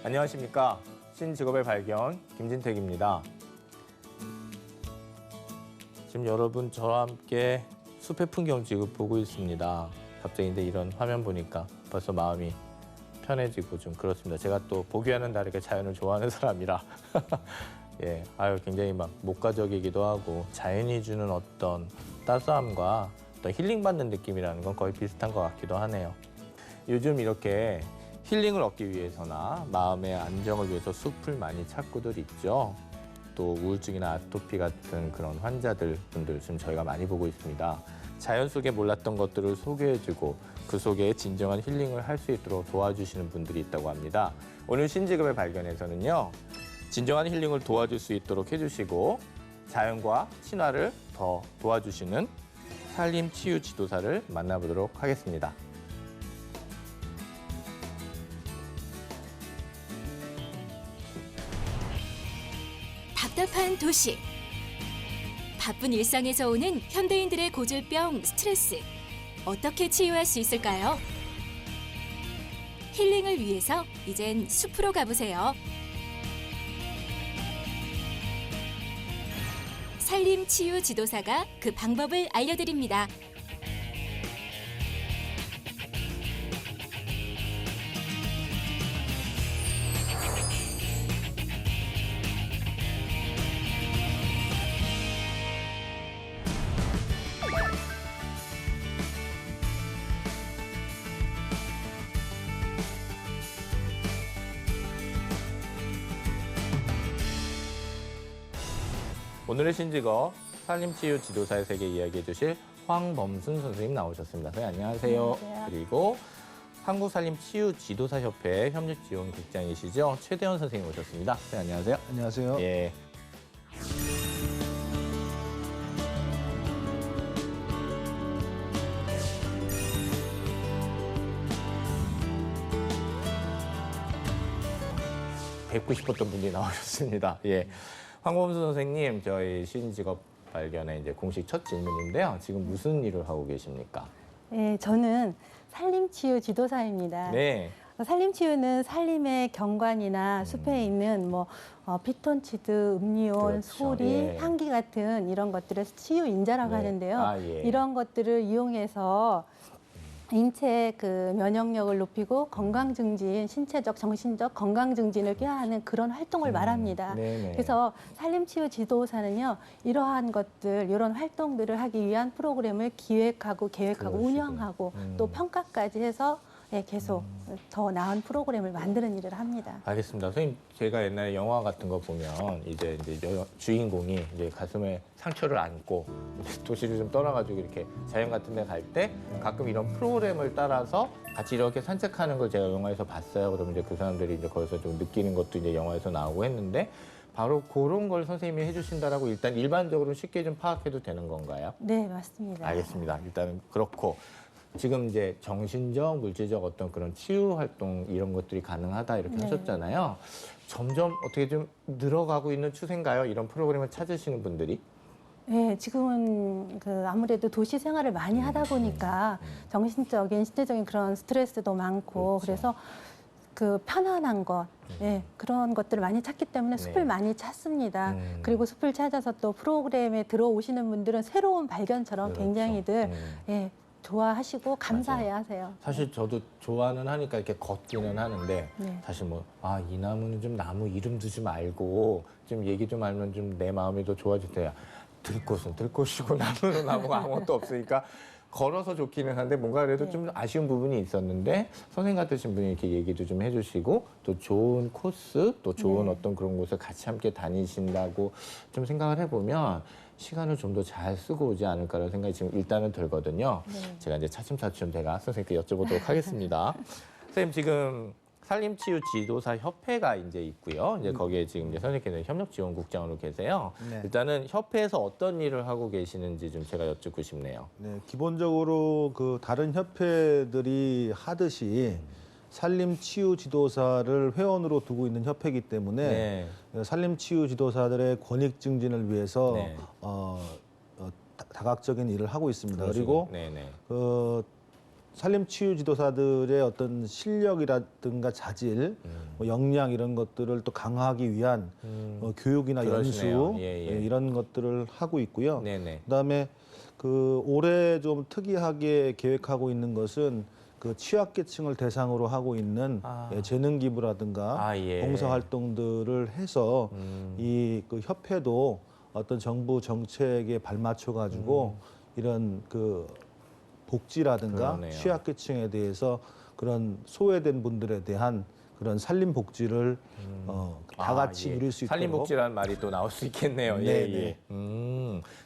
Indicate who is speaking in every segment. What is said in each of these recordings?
Speaker 1: 안녕하십니까. 신직업의 발견 김진택입니다. 지금 여러분 저와 함께 숲의 풍경 지금 보고 있습니다. 갑자기 근데 이런 화면 보니까 벌써 마음이 편해지고 좀 그렇습니다. 제가 또 보기와는 다르게 자연을 좋아하는 사람이라 예, 굉장히 막 목가적이기도 하고 자연이 주는 어떤 따스함과 어떤 힐링받는 느낌이라는 건 거의 비슷한 것 같기도 하네요. 요즘 이렇게 힐링을 얻기 위해서나 마음의 안정을 위해서 숲을 많이 찾고들 있죠. 또 우울증이나 아토피 같은 그런 환자분들 지금 저희가 많이 보고 있습니다. 자연 속에 몰랐던 것들을 소개해주고 그 속에 진정한 힐링을 할 수 있도록 도와주시는 분들이 있다고 합니다. 오늘 신직업의 발견에서는요. 진정한 힐링을 도와줄 수 있도록 해주시고 자연과 친화를 더 도와주시는 산림치유 지도사를 만나보도록 하겠습니다.
Speaker 2: 답답한 도시, 바쁜 일상에서 오는 현대인들의 고질병 스트레스, 어떻게 치유할 수 있을까요? 힐링을 위해서 이젠 숲으로 가보세요. 산림치유 지도사가 그 방법을 알려드립니다.
Speaker 1: 오늘의 신직업 산림치유 지도사의 세계 이야기해 주실 황범순 선생님 나오셨습니다. 선생님 안녕하세요.
Speaker 3: 안녕하세요.
Speaker 1: 그리고 한국산림치유지도사협회 협력지원국장이시죠. 최대원 선생님 오셨습니다. 선생님 안녕하세요.
Speaker 4: 안녕하세요.
Speaker 1: 예. 뵙고 싶었던 분이 나오셨습니다. 예. 황범순 선생님, 저희 신직업 발견의 이제 공식 첫 질문인데요. 지금 무슨 일을 하고 계십니까?
Speaker 3: 네, 저는 산림치유 지도사입니다.
Speaker 1: 네.
Speaker 3: 산림치유는 산림의 경관이나 숲에 있는 피톤치드, 음이온,
Speaker 1: 그렇죠.
Speaker 3: 소리,
Speaker 1: 예.
Speaker 3: 향기 같은 이런 것들을 치유인자라고
Speaker 1: 네.
Speaker 3: 하는데요.
Speaker 1: 예.
Speaker 3: 이런 것들을 이용해서 인체의 그 면역력을 높이고 건강 증진, 신체적, 정신적 건강 증진을 꾀하는 그런 활동을 말합니다.
Speaker 1: 네네.
Speaker 3: 그래서 산림치유 지도사는요, 이러한 것들, 이런 활동들을 하기 위한 프로그램을 기획하고 계획하고
Speaker 1: 그러시군요.
Speaker 3: 운영하고 또 평가까지 해서 계속 더 나은 프로그램을 만드는 일을 합니다.
Speaker 1: 알겠습니다. 선생님, 제가 옛날에 영화 같은 거 보면 이제 주인공이 이제 가슴에 상처를 안고 도시를 좀 떠나가지고 이렇게 자연 같은 데 갈 때 가끔 이런 프로그램을 따라서 같이 이렇게 산책하는 걸 제가 영화에서 봤어요. 그러면 이제 그 사람들이 이제 거기서 좀 느끼는 것도 이제 영화에서 나오고 했는데 바로 그런 걸 선생님이 해주신다라고 일단 일반적으로 쉽게 좀 파악해도 되는 건가요?
Speaker 3: 네, 맞습니다.
Speaker 1: 알겠습니다. 일단은 그렇고 지금 이제 정신적, 물질적 어떤 그런 치유 활동 이런 것들이 가능하다 이렇게
Speaker 3: 네.
Speaker 1: 하셨잖아요. 점점 어떻게 좀 늘어가고 있는 추세인가요? 이런 프로그램을 찾으시는 분들이?
Speaker 3: 네, 지금은 아무래도 도시 생활을 많이 하다 보니까 정신적인, 신체적인 그런 스트레스도 많고
Speaker 1: 그렇죠.
Speaker 3: 그래서 그 편안한 것, 그런 것들을 많이 찾기 때문에 숲을 많이 찾습니다. 그리고 숲을 찾아서 또 프로그램에 들어오시는 분들은 새로운 발견처럼
Speaker 1: 그렇죠.
Speaker 3: 굉장히들 좋아하시고 감사해 하세요.
Speaker 1: 사실 저도 좋아는 하니까 이렇게 걷기는 하는데
Speaker 3: 네.
Speaker 1: 사실 이 나무는 좀 나무 이름도 좀 알고 좀 얘기 좀 알면 좀 내 마음이 더 좋아질 때야. 들꽃은 들꽃이고 나무는 나무가 아무것도 없으니까 걸어서 좋기는 한데 뭔가 그래도 좀 아쉬운 부분이 있었는데 선생님 같으신 분이 이렇게 얘기도 좀 해주시고 또 좋은 코스 또 좋은 어떤 그런 곳을 같이 함께 다니신다고 좀 생각을 해보면 시간을 좀 더 잘 쓰고 오지 않을까라는 생각이 지금 일단은 들거든요. 제가 이제 차츰차츰 제가 선생님께 여쭤보도록 하겠습니다. 선생님 지금 산림치유 지도사 협회가 이제 있고요. 이제 거기에 지금 이제 선생님께서 협력지원국장으로 계세요.
Speaker 4: 네.
Speaker 1: 일단은 협회에서 어떤 일을 하고 계시는지 좀 제가 여쭙고 싶네요.
Speaker 4: 네, 기본적으로 그 다른 협회들이 하듯이 산림치유 지도사를 회원으로 두고 있는 협회이기 때문에 산림치유 지도사들의 권익 증진을 위해서 다각적인 일을 하고 있습니다. 그리고 산림치유 지도사들의 어떤 실력이라든가 자질 뭐 역량 이런 것들을 또 강화하기 위한 교육이나
Speaker 1: 그러시네요.
Speaker 4: 연수
Speaker 1: 예, 예.
Speaker 4: 이런 것들을 하고 있고요.
Speaker 1: 네네.
Speaker 4: 그다음에 그 올해 좀 특이하게 계획하고 있는 것은 그 취약계층을 대상으로 하고 있는 재능 기부라든가
Speaker 1: 예.
Speaker 4: 봉사 활동들을 해서 이 그 협회도 어떤 정부 정책에 발맞춰 가지고 이런 그 복지라든가
Speaker 1: 그러네요.
Speaker 4: 취약계층에 대해서 그런 소외된 분들에 대한 그런 산림 복지를 다 같이
Speaker 1: 예.
Speaker 4: 누릴 수 있도록
Speaker 1: 산림복지라는 말이 또 나올 수 있겠네요. 예,
Speaker 4: 네,
Speaker 1: 예.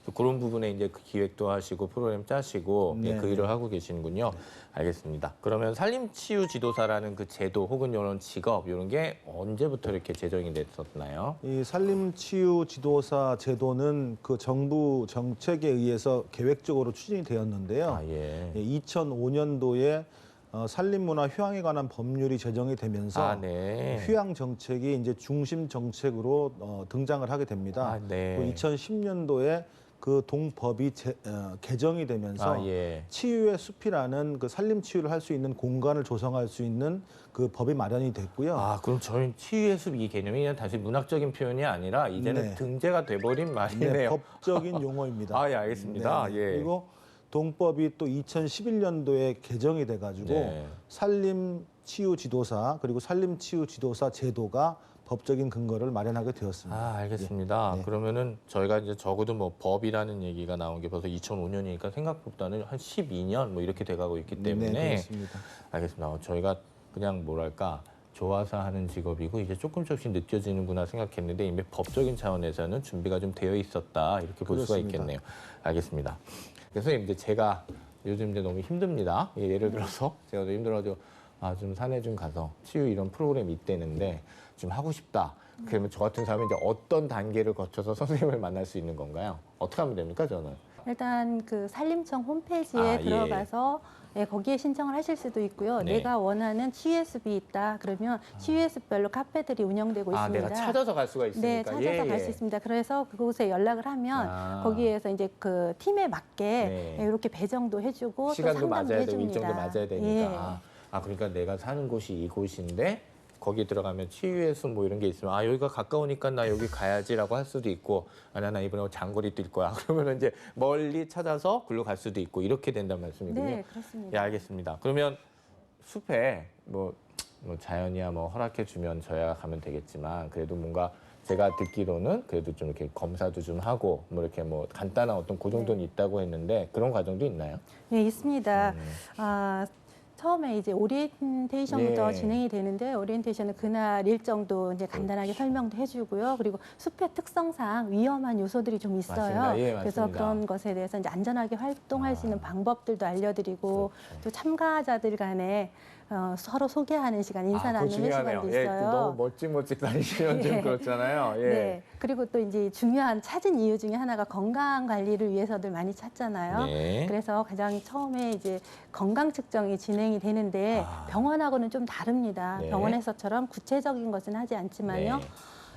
Speaker 1: 또 그런 부분에 이제 그 기획도 하시고 프로그램 짜시고 예,
Speaker 4: 네,
Speaker 1: 그 일을 하고 계시는군요. 알겠습니다. 그러면 산림치유지도사라는 그 제도 혹은 이런 직업 이런 게 언제부터 이렇게 제정이 됐었나요?
Speaker 4: 이 산림치유 지도사 제도는 그 정부 정책에 의해서 계획적으로 추진이 되었는데요.
Speaker 1: 예.
Speaker 4: 2005년도에 산림문화 휴양에 관한 법률이 제정이 되면서
Speaker 1: 네.
Speaker 4: 휴양 정책이 이제 중심 정책으로 등장을 하게 됩니다.
Speaker 1: 네.
Speaker 4: 또 2010년도에 그 동법이 개정이 되면서
Speaker 1: 예.
Speaker 4: 치유의 숲이라는 그 산림 치유를 할 수 있는 공간을 조성할 수 있는 그 법이 마련이 됐고요.
Speaker 1: 그럼 저희 치유의 숲 이 개념이 그냥 단순히 문학적인 표현이 아니라 이제는
Speaker 4: 네.
Speaker 1: 등재가 돼버린 말이네요.
Speaker 4: 네, 법적인 용어입니다.
Speaker 1: 예, 알겠습니다.
Speaker 4: 네.
Speaker 1: 예.
Speaker 4: 그리고 동법이 또 2011년도에 개정이 돼가지고
Speaker 1: 네.
Speaker 4: 산림 치유 지도사 그리고 산림 치유 지도사 제도가 법적인 근거를 마련하게 되었습니다.
Speaker 1: 알겠습니다.
Speaker 4: 네.
Speaker 1: 그러면은 저희가 이제 적어도 뭐 법이라는 얘기가 나온 게 벌써 2005년이니까 생각보다는 한 12년 뭐 이렇게 돼가고 있기 때문에
Speaker 4: 네, 그렇습니다.
Speaker 1: 알겠습니다. 저희가 그냥 뭐랄까 좋아서 하는 직업이고 이제 조금씩 느껴지는구나 생각했는데 이미 법적인 차원에서는 준비가 좀 되어 있었다 이렇게 볼 수가
Speaker 4: 그렇습니다.
Speaker 1: 있겠네요. 알겠습니다. 그래서 이제 제가 요즘 이제 너무 힘듭니다. 예를 들어서 제가 좀 힘들어가지고 좀 산에 좀 가서 치유 이런 프로그램이 있대는데 좀 하고 싶다. 그러면 저 같은 사람이 이제 어떤 단계를 거쳐서 선생님을 만날 수 있는 건가요? 어떻게 하면 됩니까, 저는?
Speaker 3: 일단 그 산림청 홈페이지에
Speaker 1: 예.
Speaker 3: 들어가서 거기에 신청을 하실 수도 있고요.
Speaker 1: 네.
Speaker 3: 내가 원하는 치유의 숲이 있다. 그러면 치유의 숲별로 카페들이 운영되고 있습니다.
Speaker 1: 내가 찾아서 갈 수가 있으니까.
Speaker 3: 네, 찾아서 갈 수 있습니다. 그래서 그곳에 연락을 하면 거기에서 이제 그 팀에 맞게 이렇게 배정도 해주고 또
Speaker 1: 시간도
Speaker 3: 상담도
Speaker 1: 맞아야 되고
Speaker 3: 해줍니다.
Speaker 1: 일정도 맞아야 되니까. 그러니까 내가 사는 곳이 이곳인데 거기 들어가면 치유의 숲 뭐 이런 게 있으면 여기가 가까우니까 나 여기 가야지라고 할 수도 있고 나 이번에 장거리 뛸 거야. 그러면 이제 멀리 찾아서 글로 갈 수도 있고 이렇게 된다는 말씀이군요.
Speaker 3: 네, 그렇습니다.
Speaker 1: 예, 알겠습니다. 그러면 숲에 뭐 자연이야 뭐 허락해 주면 저야 가면 되겠지만 그래도 뭔가 제가 듣기로는 그래도 좀 이렇게 검사도 좀 하고 뭐 이렇게 뭐 간단한 어떤 그 정도는 있다고 했는데 그런 과정도 있나요?
Speaker 3: 네, 있습니다. 처음에 이제 오리엔테이션부터
Speaker 1: 예.
Speaker 3: 진행이 되는데 오리엔테이션은 그날 일정도 이제 간단하게 설명도 해주고요. 그리고 숲의 특성상 위험한 요소들이 좀 있어요.
Speaker 1: 맞습니다. 예,
Speaker 3: 그래서
Speaker 1: 맞습니다.
Speaker 3: 그런 것에 대해서 이제 안전하게 활동할 수 있는 방법들도 알려드리고 또 참가자들 간에 서로 소개하는 시간, 인사 나누는 시간도 있어요.
Speaker 1: 예, 너무 멋찍 다니시면 좀
Speaker 3: 예.
Speaker 1: 그렇잖아요. 예.
Speaker 3: 네. 그리고 또 이제 중요한 찾은 이유 중에 하나가 건강 관리를 위해서들 많이 찾잖아요.
Speaker 1: 네.
Speaker 3: 그래서 가장 처음에 이제 건강 측정이 진행이 되는데 병원하고는 좀 다릅니다.
Speaker 1: 네.
Speaker 3: 병원에서처럼 구체적인 것은 하지 않지만요.
Speaker 1: 네.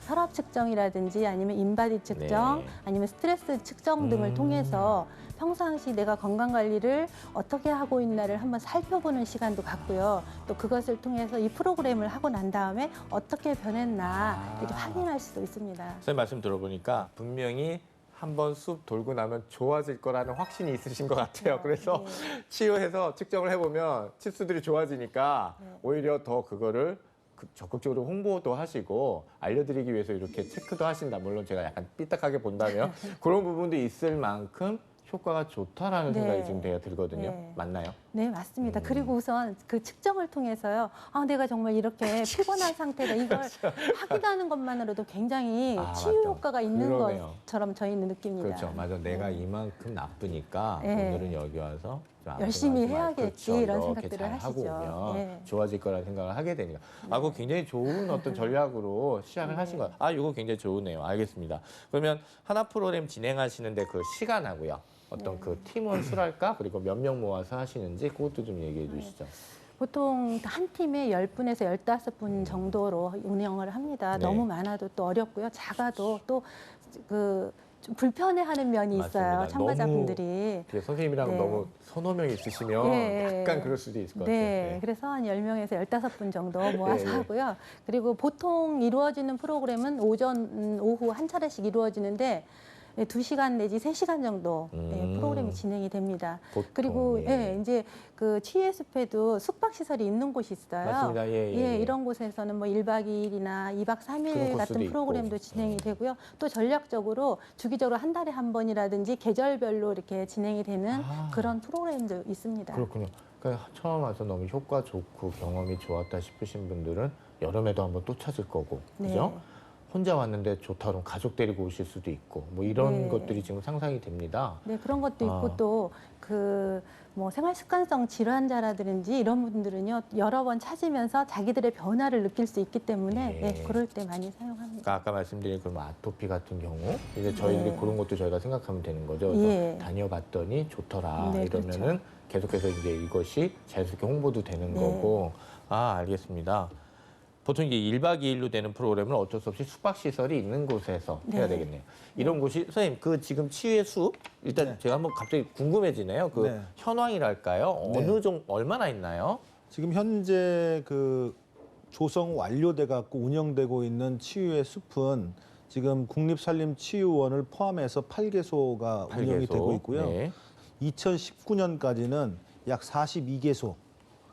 Speaker 3: 혈압 측정이라든지 아니면 인바디 측정,
Speaker 1: 네.
Speaker 3: 아니면 스트레스 측정 등을 통해서 평상시 내가 건강 관리를 어떻게 하고 있나를 한번 살펴보는 시간도 갖고요. 또 그것을 통해서 이 프로그램을 하고 난 다음에 어떻게 변했나 이렇게 확인할 수도 있습니다.
Speaker 1: 선생님 말씀 들어보니까 분명히 한번 숲 돌고 나면 좋아질 거라는 확신이 있으신 것 같아요. 그래서 치유해서 측정을 해보면 치수들이 좋아지니까 오히려 더 그거를 적극적으로 홍보도 하시고 알려드리기 위해서 이렇게 체크도 하신다. 물론 제가 약간 삐딱하게 본다면 그런 부분도 있을 만큼 효과가 좋다라는
Speaker 3: 네.
Speaker 1: 생각이 지금 제가 들거든요.
Speaker 3: 네.
Speaker 1: 맞나요?
Speaker 3: 네, 맞습니다. 그리고 우선 그 측정을 통해서요. 내가 정말 이렇게 피곤한 상태다. 이걸 확인하는 것만으로도 굉장히 치유
Speaker 1: 맞다.
Speaker 3: 효과가 있는
Speaker 1: 그러네요.
Speaker 3: 것처럼 저희는 느낍니다.
Speaker 1: 그렇죠. 맞아. 내가 이만큼 나쁘니까
Speaker 3: 네.
Speaker 1: 오늘은 여기 와서 좀
Speaker 3: 열심히
Speaker 1: 아프지 말고
Speaker 3: 해야겠지,
Speaker 1: 그렇죠.
Speaker 3: 이런
Speaker 1: 이렇게
Speaker 3: 생각들을
Speaker 1: 잘
Speaker 3: 하시죠.
Speaker 1: 하고 오면
Speaker 3: 네.
Speaker 1: 좋아질 거라는 생각을 하게 되니까. 그거 굉장히 좋은 어떤 전략으로 시작을 하신 거예요. 이거 굉장히 좋으네요. 알겠습니다. 그러면 하나 프로그램 진행하시는데 그 시간하고요. 어떤 그 팀원 수랄까? 그리고 몇 명 모아서 하시는지 그것도 좀 얘기해 주시죠.
Speaker 3: 보통 한 팀에 10분에서 15분 정도로 운영을 합니다.
Speaker 1: 네.
Speaker 3: 너무 많아도 또 어렵고요. 작아도 또 그 좀 불편해하는 면이 있어요.
Speaker 1: 맞습니다.
Speaker 3: 참가자분들이.
Speaker 1: 이게 선생님이랑
Speaker 3: 네.
Speaker 1: 너무 서너 명 있으시면
Speaker 3: 예.
Speaker 1: 약간 그럴 수도 있을 것 같아요.
Speaker 3: 네, 그래서 한 10명에서 15분 정도 모아서
Speaker 1: 예, 예.
Speaker 3: 하고요. 그리고 보통 이루어지는 프로그램은 오전, 오후 한 차례씩 이루어지는데 2시간 내지 3시간 정도 프로그램이 진행이 됩니다.
Speaker 1: 보통,
Speaker 3: 그리고
Speaker 1: 예.
Speaker 3: 이제 그 치유의 숲에도 숙박시설이 있는 곳이 있어요.
Speaker 1: 맞습니다. 예.
Speaker 3: 이런 곳에서는 뭐 1박 2일이나 2박 3일
Speaker 1: 그런
Speaker 3: 같은
Speaker 1: 코스도
Speaker 3: 프로그램도
Speaker 1: 있고.
Speaker 3: 진행이 되고요. 또 전략적으로 주기적으로 한 달에 한 번이라든지 계절별로 이렇게 진행이 되는 그런 프로그램도 있습니다.
Speaker 1: 그렇군요. 그러니까 처음 와서 너무 효과 좋고 경험이 좋았다 싶으신 분들은 여름에도 한번 또 찾을 거고,
Speaker 3: 네.
Speaker 1: 그죠? 혼자 왔는데 좋다 그러면 가족 데리고 오실 수도 있고, 뭐 이런
Speaker 3: 네.
Speaker 1: 것들이 지금 상상이 됩니다.
Speaker 3: 네, 그런 것도 있고
Speaker 1: 아.
Speaker 3: 또 그 뭐 생활 습관성 질환자라든지 이런 분들은요 여러 번 찾으면서 자기들의 변화를 느낄 수 있기 때문에
Speaker 1: 네.
Speaker 3: 그럴 때 많이 사용합니다.
Speaker 1: 그러니까 아까 말씀드린 그런 아토피 같은 경우, 이제 저희들이
Speaker 3: 네.
Speaker 1: 그런 것도 저희가 생각하면 되는 거죠. 그래서
Speaker 3: 예.
Speaker 1: 다녀봤더니 좋더라
Speaker 3: 네,
Speaker 1: 이러면은
Speaker 3: 그렇죠.
Speaker 1: 계속해서 이제 이것이 자연스럽게 홍보도 되는
Speaker 3: 네.
Speaker 1: 거고. 아, 알겠습니다. 보통 이제 1박 2일로 되는 프로그램은 어쩔 수 없이 숙박시설이 있는 곳에서 해야
Speaker 3: 네.
Speaker 1: 되겠네요. 이런 곳이, 선생님, 그 지금 치유의 숲, 일단
Speaker 4: 네.
Speaker 1: 제가 한번 갑자기 궁금해지네요. 그
Speaker 4: 네.
Speaker 1: 현황이랄까요?
Speaker 4: 네.
Speaker 1: 어느 정도, 얼마나 있나요?
Speaker 4: 지금 현재 그 조성 완료돼 갖고 운영되고 있는 치유의 숲은 지금 국립산림치유원을 포함해서 8개소가 운영이 되고 있고요.
Speaker 1: 네.
Speaker 4: 2019년까지는 약 42개소.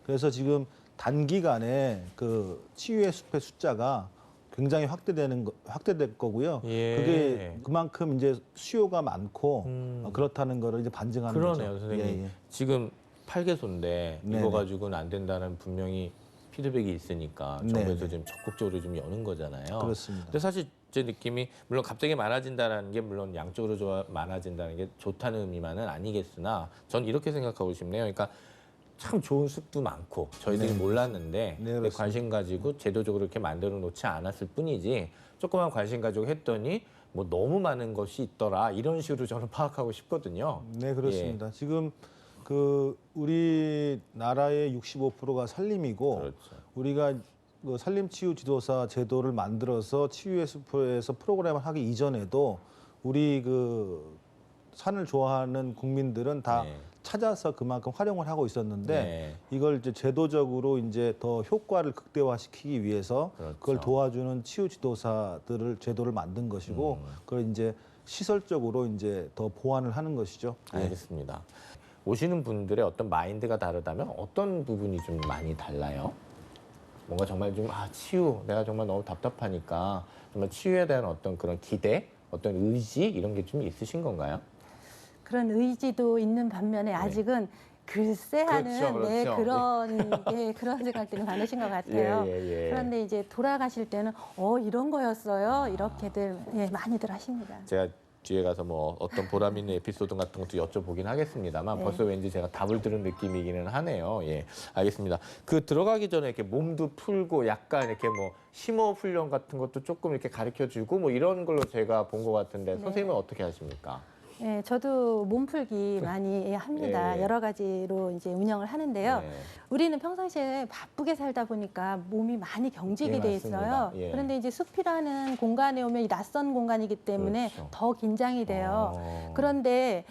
Speaker 4: 그래서 지금 단기간에 그 치유의 숲의 숫자가 굉장히 확대될 거고요.
Speaker 1: 예.
Speaker 4: 그게 그만큼 이제 수요가 많고 그렇다는 거를 이제 반증하는
Speaker 1: 그러네요,
Speaker 4: 거죠.
Speaker 1: 선생님.
Speaker 4: 예, 예.
Speaker 1: 지금 8개소인데
Speaker 4: 네네.
Speaker 1: 이거 가지고는 안 된다는 분명히 피드백이 있으니까 정부에서
Speaker 4: 네네.
Speaker 1: 지금 적극적으로 좀 여는 거잖아요.
Speaker 4: 그렇습니다.
Speaker 1: 근데 사실 제 느낌이 물론 갑자기 많아진다는 게 물론 양적으로 많아진다는 게 좋다는 의미만은 아니겠으나 전 이렇게 생각하고 싶네요. 그러니까 참 좋은 숲도 많고 저희들이
Speaker 4: 네.
Speaker 1: 몰랐는데
Speaker 4: 네, 그렇습니다.
Speaker 1: 관심 가지고 제도적으로 이렇게 만들어 놓지 않았을 뿐이지 조그만 관심 가지고 했더니 뭐 너무 많은 것이 있더라 이런 식으로 저는 파악하고 싶거든요.
Speaker 4: 네, 그렇습니다. 지금 그 우리나라의 65%가 산림이고
Speaker 1: 그렇죠.
Speaker 4: 우리가 그 산림치유 지도사 제도를 만들어서 치유의 숲에서 프로그램을 하기 이전에도 우리 그 산을 좋아하는 국민들은 다
Speaker 1: 네.
Speaker 4: 찾아서 그만큼 활용을 하고 있었는데
Speaker 1: 네.
Speaker 4: 이걸 이제 제도적으로 이제 더 효과를 극대화시키기 위해서
Speaker 1: 그렇죠.
Speaker 4: 그걸 도와주는 치유 지도사들을 제도를 만든 것이고 그걸 이제 시설적으로 이제 더 보완을 하는 것이죠.
Speaker 1: 알겠습니다. 오시는 분들의 어떤 마인드가 다르다면 어떤 부분이 좀 많이 달라요? 뭔가 정말 좀 치유, 내가 정말 너무 답답하니까 정말 치유에 대한 어떤 그런 기대, 어떤 의지 이런 게 좀 있으신 건가요?
Speaker 3: 그런 의지도 있는 반면에 아직은 글쎄 하는
Speaker 1: 그렇죠.
Speaker 3: 그런 생각들이 많으신 것 같아요.
Speaker 1: 예.
Speaker 3: 그런데 이제 돌아가실 때는 이런 거였어요. 이렇게들 많이들 하십니다.
Speaker 1: 제가 뒤에 가서 뭐 어떤 보람 있는 에피소드 같은 것도 여쭤보긴 하겠습니다만
Speaker 3: 네.
Speaker 1: 벌써 왠지 제가 답을 들은 느낌이기는 하네요. 예, 알겠습니다. 그 들어가기 전에 이렇게 몸도 풀고 약간 이렇게 뭐 심호흡 훈련 같은 것도 조금 이렇게 가르쳐-주고 뭐 이런 걸로 제가 본 것 같은데 선생님은 어떻게 하십니까?
Speaker 3: 네, 저도 몸풀기 많이 합니다.
Speaker 1: 예.
Speaker 3: 여러 가지로 이제 운영을 하는데요.
Speaker 1: 네.
Speaker 3: 우리는 평상시에 바쁘게 살다 보니까 몸이 많이 경직이
Speaker 1: 예,
Speaker 3: 돼
Speaker 1: 맞습니다.
Speaker 3: 있어요.
Speaker 1: 예.
Speaker 3: 그런데 이제 숲이라는 공간에 오면 이 낯선 공간이기 때문에
Speaker 1: 그렇죠.
Speaker 3: 더 긴장이 돼요.
Speaker 1: 어.
Speaker 3: 그런데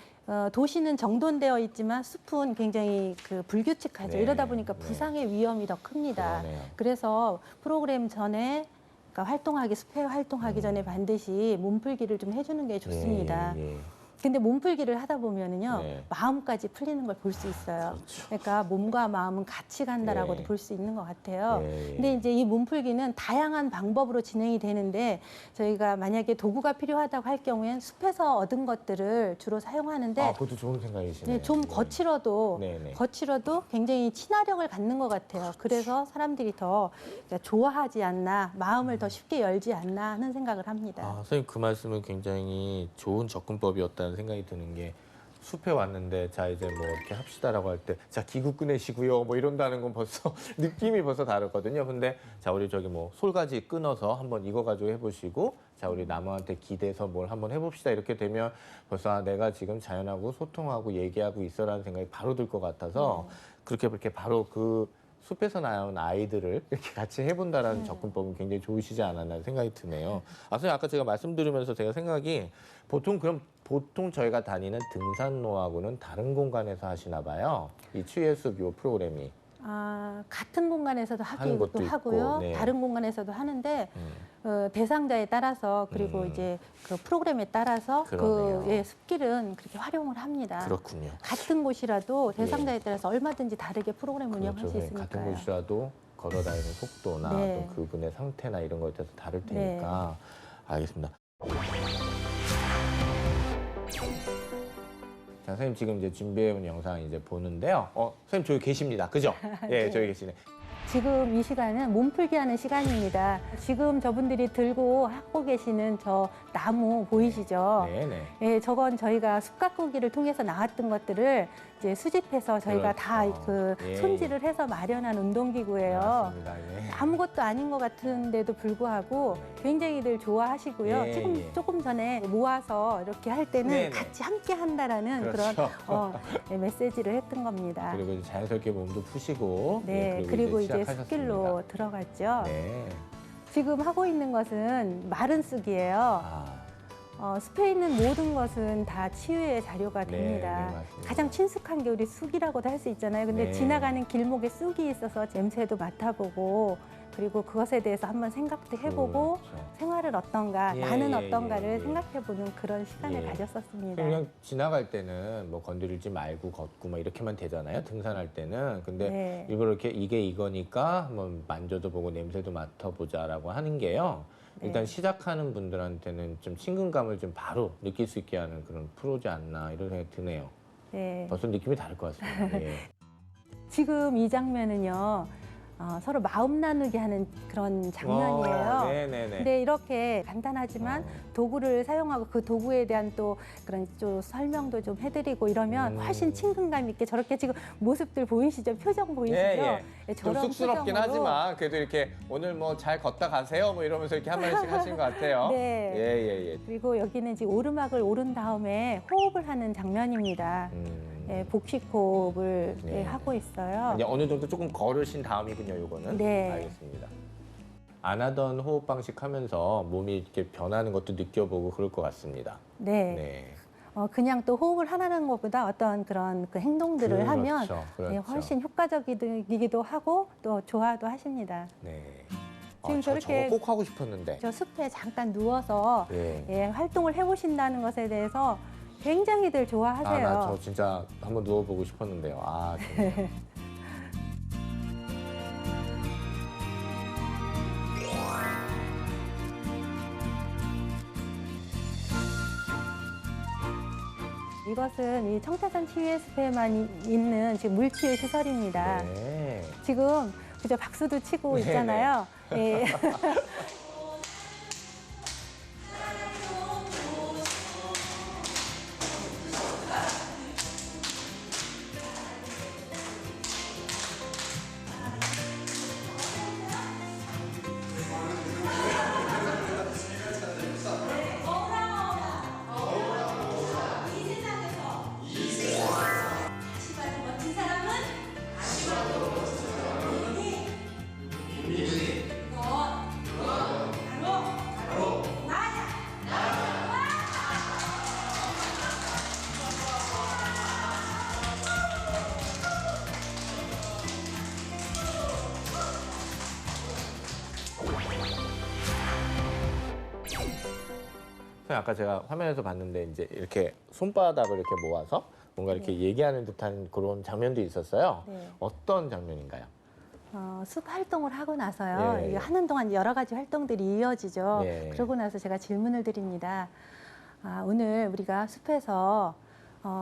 Speaker 3: 도시는 정돈되어 있지만 숲은 굉장히 그 불규칙하죠.
Speaker 1: 네,
Speaker 3: 이러다 보니까
Speaker 1: 네.
Speaker 3: 부상의 위험이 더 큽니다.
Speaker 1: 그러네요.
Speaker 3: 그래서 프로그램 전에 그러니까 숲에 활동하기 전에 반드시 몸풀기를 좀 해주는 게 좋습니다.
Speaker 1: 예.
Speaker 3: 근데 몸풀기를 하다 보면은요
Speaker 1: 네.
Speaker 3: 마음까지 풀리는 걸 볼 수 있어요.
Speaker 1: 그렇죠.
Speaker 3: 그러니까 몸과 마음은 같이 간다라고도
Speaker 1: 네.
Speaker 3: 볼 수 있는 것 같아요.
Speaker 1: 예.
Speaker 3: 근데 이제 이 몸풀기는 다양한 방법으로 진행이 되는데 저희가 만약에 도구가 필요하다고 할 경우엔 숲에서 얻은 것들을 주로 사용하는데
Speaker 1: 그것도 좋은 생각이시네요.
Speaker 3: 네, 좀 거칠어도
Speaker 1: 네.
Speaker 3: 거칠어도 굉장히 친화력을 갖는 것 같아요. 그래서 사람들이 더 좋아하지 않나, 마음을 더 쉽게 열지 않나 하는 생각을 합니다.
Speaker 1: 선생님 그 말씀은 굉장히 좋은 접근법이었다는 생각이 드는 게 숲에 왔는데 자 이제 뭐 이렇게 합시다라고 할 때 자 기구 꺼내시고요 뭐 이런다는 건 벌써 느낌이 벌써 다르거든요. 근데 자 우리 저기 뭐 솔가지 끊어서 한번 이거 가지고 해보시고 자 우리 나무한테 기대서 뭘 한번 해봅시다 이렇게 되면 벌써 내가 지금 자연하고 소통하고 얘기하고 있어라는 생각이 바로 들 것 같아서 그렇게 바로 그 숲에서 나온 아이들을 이렇게 같이 해본다라는 접근법은 굉장히 좋으시지 않았나 생각이 드네요. 선생님 아까 제가 말씀드리면서 제가 생각이 보통 저희가 다니는 등산로하고는 다른 공간에서 하시나 봐요. 이 치유의 숲 이 프로그램이.
Speaker 3: 같은 공간에서도
Speaker 1: 하는
Speaker 3: 하기도
Speaker 1: 것도
Speaker 3: 하고요.
Speaker 1: 있고, 네.
Speaker 3: 다른 공간에서도 하는데 대상자에 따라서 그리고 이제 그 프로그램에 따라서
Speaker 1: 그러네요.
Speaker 3: 숲길은 그렇게 활용을 합니다.
Speaker 1: 그렇군요.
Speaker 3: 같은 곳이라도 대상자에 따라서 얼마든지 다르게 프로그램 운영할 수
Speaker 1: 네,
Speaker 3: 있으니까요.
Speaker 1: 같은 곳이라도 걸어다니는 속도나
Speaker 3: 네.
Speaker 1: 또 그분의 상태나 이런 것에 따라서 다를 테니까. 알겠습니다. 자, 선생님 지금 이제 준비해온 영상 이제 보는데요. 선생님 저기 계십니다. 그죠? 예, 저기 계시네.
Speaker 3: 지금 이 시간은 몸풀기 하는 시간입니다. 지금 저분들이 들고 하고 계시는 저 나무 보이시죠?
Speaker 1: 네네.
Speaker 3: 예, 저건 저희가 숲가꾸기를 통해서 나왔던 것들을 이제 수집해서 저희가 다
Speaker 1: 그렇죠.
Speaker 3: 그
Speaker 1: 예.
Speaker 3: 손질을 해서 마련한 운동기구예요.
Speaker 1: 맞습니다. 예.
Speaker 3: 아무것도 아닌 것 같은데도 불구하고 굉장히들 좋아하시고요.
Speaker 1: 예,
Speaker 3: 지금
Speaker 1: 예.
Speaker 3: 조금 전에 모아서 이렇게 할 때는
Speaker 1: 네네.
Speaker 3: 같이 함께 한다라는
Speaker 1: 그렇죠.
Speaker 3: 그런 메시지를 했던 겁니다.
Speaker 1: 그리고 이제 자연스럽게 몸도 푸시고.
Speaker 3: 네,
Speaker 1: 예,
Speaker 3: 그리고 이제
Speaker 1: 시작하셨습니다.
Speaker 3: 숲길로 들어갔죠.
Speaker 1: 네.
Speaker 3: 지금 하고 있는 것은 마른 쑥이에요. 숲에 있는 모든 것은 다 치유의 자료가
Speaker 1: 네,
Speaker 3: 됩니다.
Speaker 1: 네, 맞습니다.
Speaker 3: 가장 친숙한 게 우리 쑥이라고도 할 수 있잖아요. 근데
Speaker 1: 네.
Speaker 3: 지나가는 길목에 쑥이 있어서 냄새도 맡아보고 그리고 그것에 대해서 한번 생각도 해보고
Speaker 1: 그렇죠.
Speaker 3: 생활을 어떤가,
Speaker 1: 예,
Speaker 3: 나는
Speaker 1: 예,
Speaker 3: 어떤가를
Speaker 1: 예, 예.
Speaker 3: 생각해보는 그런 시간을
Speaker 1: 예.
Speaker 3: 가졌었습니다.
Speaker 1: 그냥 지나갈 때는 뭐 건드리지 말고 걷고 뭐 이렇게만 되잖아요. 등산할 때는. 근데
Speaker 3: 네.
Speaker 1: 일부러 이렇게 이게 이거니까 한번 만져도 보고 냄새도 맡아보자라고 하는 게요. 일단
Speaker 3: 네.
Speaker 1: 시작하는 분들한테는 좀 친근감을 좀 바로 느낄 수 있게 하는 그런 프로지 않나 이런 생각이 드네요.
Speaker 3: 네.
Speaker 1: 벌써 느낌이 다를 것 같습니다. 예.
Speaker 3: 지금 이 장면은요, 서로 마음 나누게 하는 그런 장면이에요.
Speaker 1: 네네네.
Speaker 3: 근데 이렇게 간단하지만 도구를 사용하고 그 도구에 대한 또 그런 좀 설명도 좀 해드리고 이러면 훨씬 친근감 있게 저렇게 지금 모습들 보이시죠? 표정 보이시죠?
Speaker 1: 예, 예. 좀
Speaker 3: 저런
Speaker 1: 쑥스럽긴
Speaker 3: 표정으로.
Speaker 1: 하지만 그래도 이렇게 오늘 뭐 잘 걷다 가세요 뭐 이러면서 이렇게 한마디씩 하신 것 같아요.
Speaker 3: 네.
Speaker 1: 예.
Speaker 3: 그리고 여기는 지금 오르막을 오른 다음에 호흡을 하는 장면입니다. 예, 복식 호흡을
Speaker 1: 네.
Speaker 3: 예, 하고 있어요.
Speaker 1: 이제 어느 정도 조금 걸으신 다음이군요, 요거는.
Speaker 3: 네.
Speaker 1: 알겠습니다. 안 하던 호흡 방식 하면서 몸이 이렇게 변하는 것도 느껴보고 그럴 것 같습니다.
Speaker 3: 네.
Speaker 1: 네.
Speaker 3: 그냥 또 호흡을 하라는 것보다 어떤 그런 그 행동들을 하면
Speaker 1: 그렇죠.
Speaker 3: 예, 훨씬 효과적이기도 하고 또 좋아도 하십니다.
Speaker 1: 네.
Speaker 3: 지금 저렇게
Speaker 1: 저거 꼭 하고 싶었는데.
Speaker 3: 저 숲에 잠깐 누워서
Speaker 1: 예.
Speaker 3: 예, 활동을 해보신다는 것에 대해서 굉장히들 좋아하세요.
Speaker 1: 나 저 진짜 한번 누워보고 싶었는데요. 좋네요.
Speaker 3: 이것은 이 청태산 치유의 숲에만 있는 지금 물치유 시설입니다.
Speaker 1: 네.
Speaker 3: 지금 그저 박수도 치고
Speaker 1: 네네.
Speaker 3: 있잖아요. 예.
Speaker 1: 아까 제가 화면에서 봤는데 이제 이렇게 손바닥을 이렇게 모아서 뭔가 이렇게 얘기하는 듯한 그런 장면도 있었어요.
Speaker 3: 네.
Speaker 1: 어떤 장면인가요?
Speaker 3: 숲 활동을 하고 나서요.
Speaker 1: 예.
Speaker 3: 이거 하는 동안 여러 가지 활동들이 이어지죠.
Speaker 1: 예.
Speaker 3: 그러고 나서 제가 질문을 드립니다. 오늘 우리가 숲에서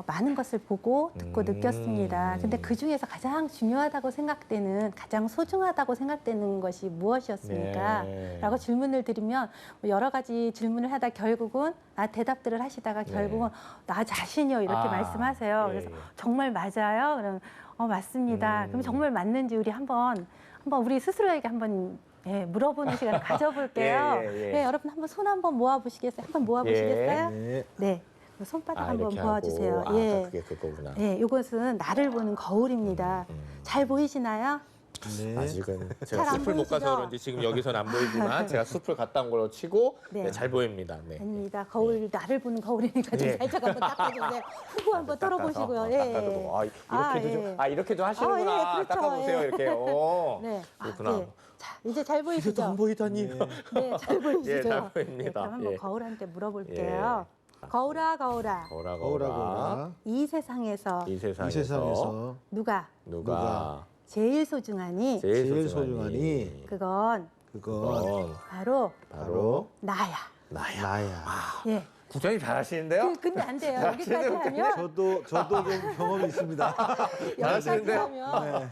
Speaker 3: 많은 것을 보고 듣고 느꼈습니다. 근데 그 중에서 가장 중요하다고 생각되는, 가장 소중하다고 생각되는 것이 무엇이었습니까?
Speaker 1: 네.
Speaker 3: 라고 질문을 드리면 여러 가지 질문을 하다 결국은 대답들을 하시다가 결국은 나 자신이요 이렇게 말씀하세요.
Speaker 1: 예,
Speaker 3: 그래서
Speaker 1: 예.
Speaker 3: 정말 맞아요? 그럼 맞습니다. 그럼 정말 맞는지 우리 한번 우리 스스로에게 한번 물어보는 시간을 가져볼게요.
Speaker 1: 예.
Speaker 3: 여러분 한번 손 한번 모아보시겠어요? 한번 모아보시겠어요?
Speaker 4: 네.
Speaker 3: 네. 손바닥 한번
Speaker 1: 이렇게
Speaker 3: 모아주세요.
Speaker 1: 하고.
Speaker 3: 예.
Speaker 1: 그게 그거구나.
Speaker 3: 예, 이것은 나를 보는 거울입니다. 잘 보이시나요?
Speaker 4: 네.
Speaker 1: 아직은
Speaker 3: 잘
Speaker 1: 제가
Speaker 3: 안
Speaker 1: 숲을 못 가서
Speaker 3: 보이시죠?
Speaker 1: 그런지 지금 여기서는 안 보이지만 제가 숲을 갔다 온 걸로 치고
Speaker 3: 네.
Speaker 1: 네, 잘 보입니다. 네.
Speaker 3: 아닙니다. 거울 나를 보는 거울이니까 좀
Speaker 1: 예.
Speaker 3: 살짝 한번 닦아주세요. 후보 한번 털어보시고요.
Speaker 1: 닦아두고. 아, 이렇게도 하시는구나.
Speaker 3: 아, 예, 그렇죠.
Speaker 1: 닦아보세요.
Speaker 3: 예.
Speaker 1: 이렇게. 오.
Speaker 3: 네.
Speaker 1: 그렇구나.
Speaker 3: 네. 자, 이제 잘 보이시죠?
Speaker 1: 안 보이다니.
Speaker 3: 네, 잘 보이시죠?
Speaker 1: 예, 잘 보입니다.
Speaker 3: 네, 그럼 한번
Speaker 1: 예.
Speaker 3: 거울한테 물어볼게요. 거울아, 거울아.
Speaker 1: 거울아,
Speaker 4: 거울아
Speaker 1: 거울아.
Speaker 4: 거울아.
Speaker 3: 이 세상에서
Speaker 1: 이
Speaker 4: 이
Speaker 1: 세상에서,
Speaker 4: 세상에서
Speaker 3: 누가
Speaker 1: 누가
Speaker 3: 제일 소중하니?
Speaker 4: 제일 소중하니?
Speaker 3: 그건
Speaker 4: 그건
Speaker 3: 바로
Speaker 1: 바로
Speaker 3: 나야.
Speaker 4: 나야.
Speaker 3: 예.
Speaker 1: 국장님 잘하시는데요?
Speaker 3: 근데 안 돼요. 여기까지 하면
Speaker 4: 저도 좀 경험이 있습니다.
Speaker 3: 여기까지
Speaker 1: 잘하시는데요?
Speaker 3: 하면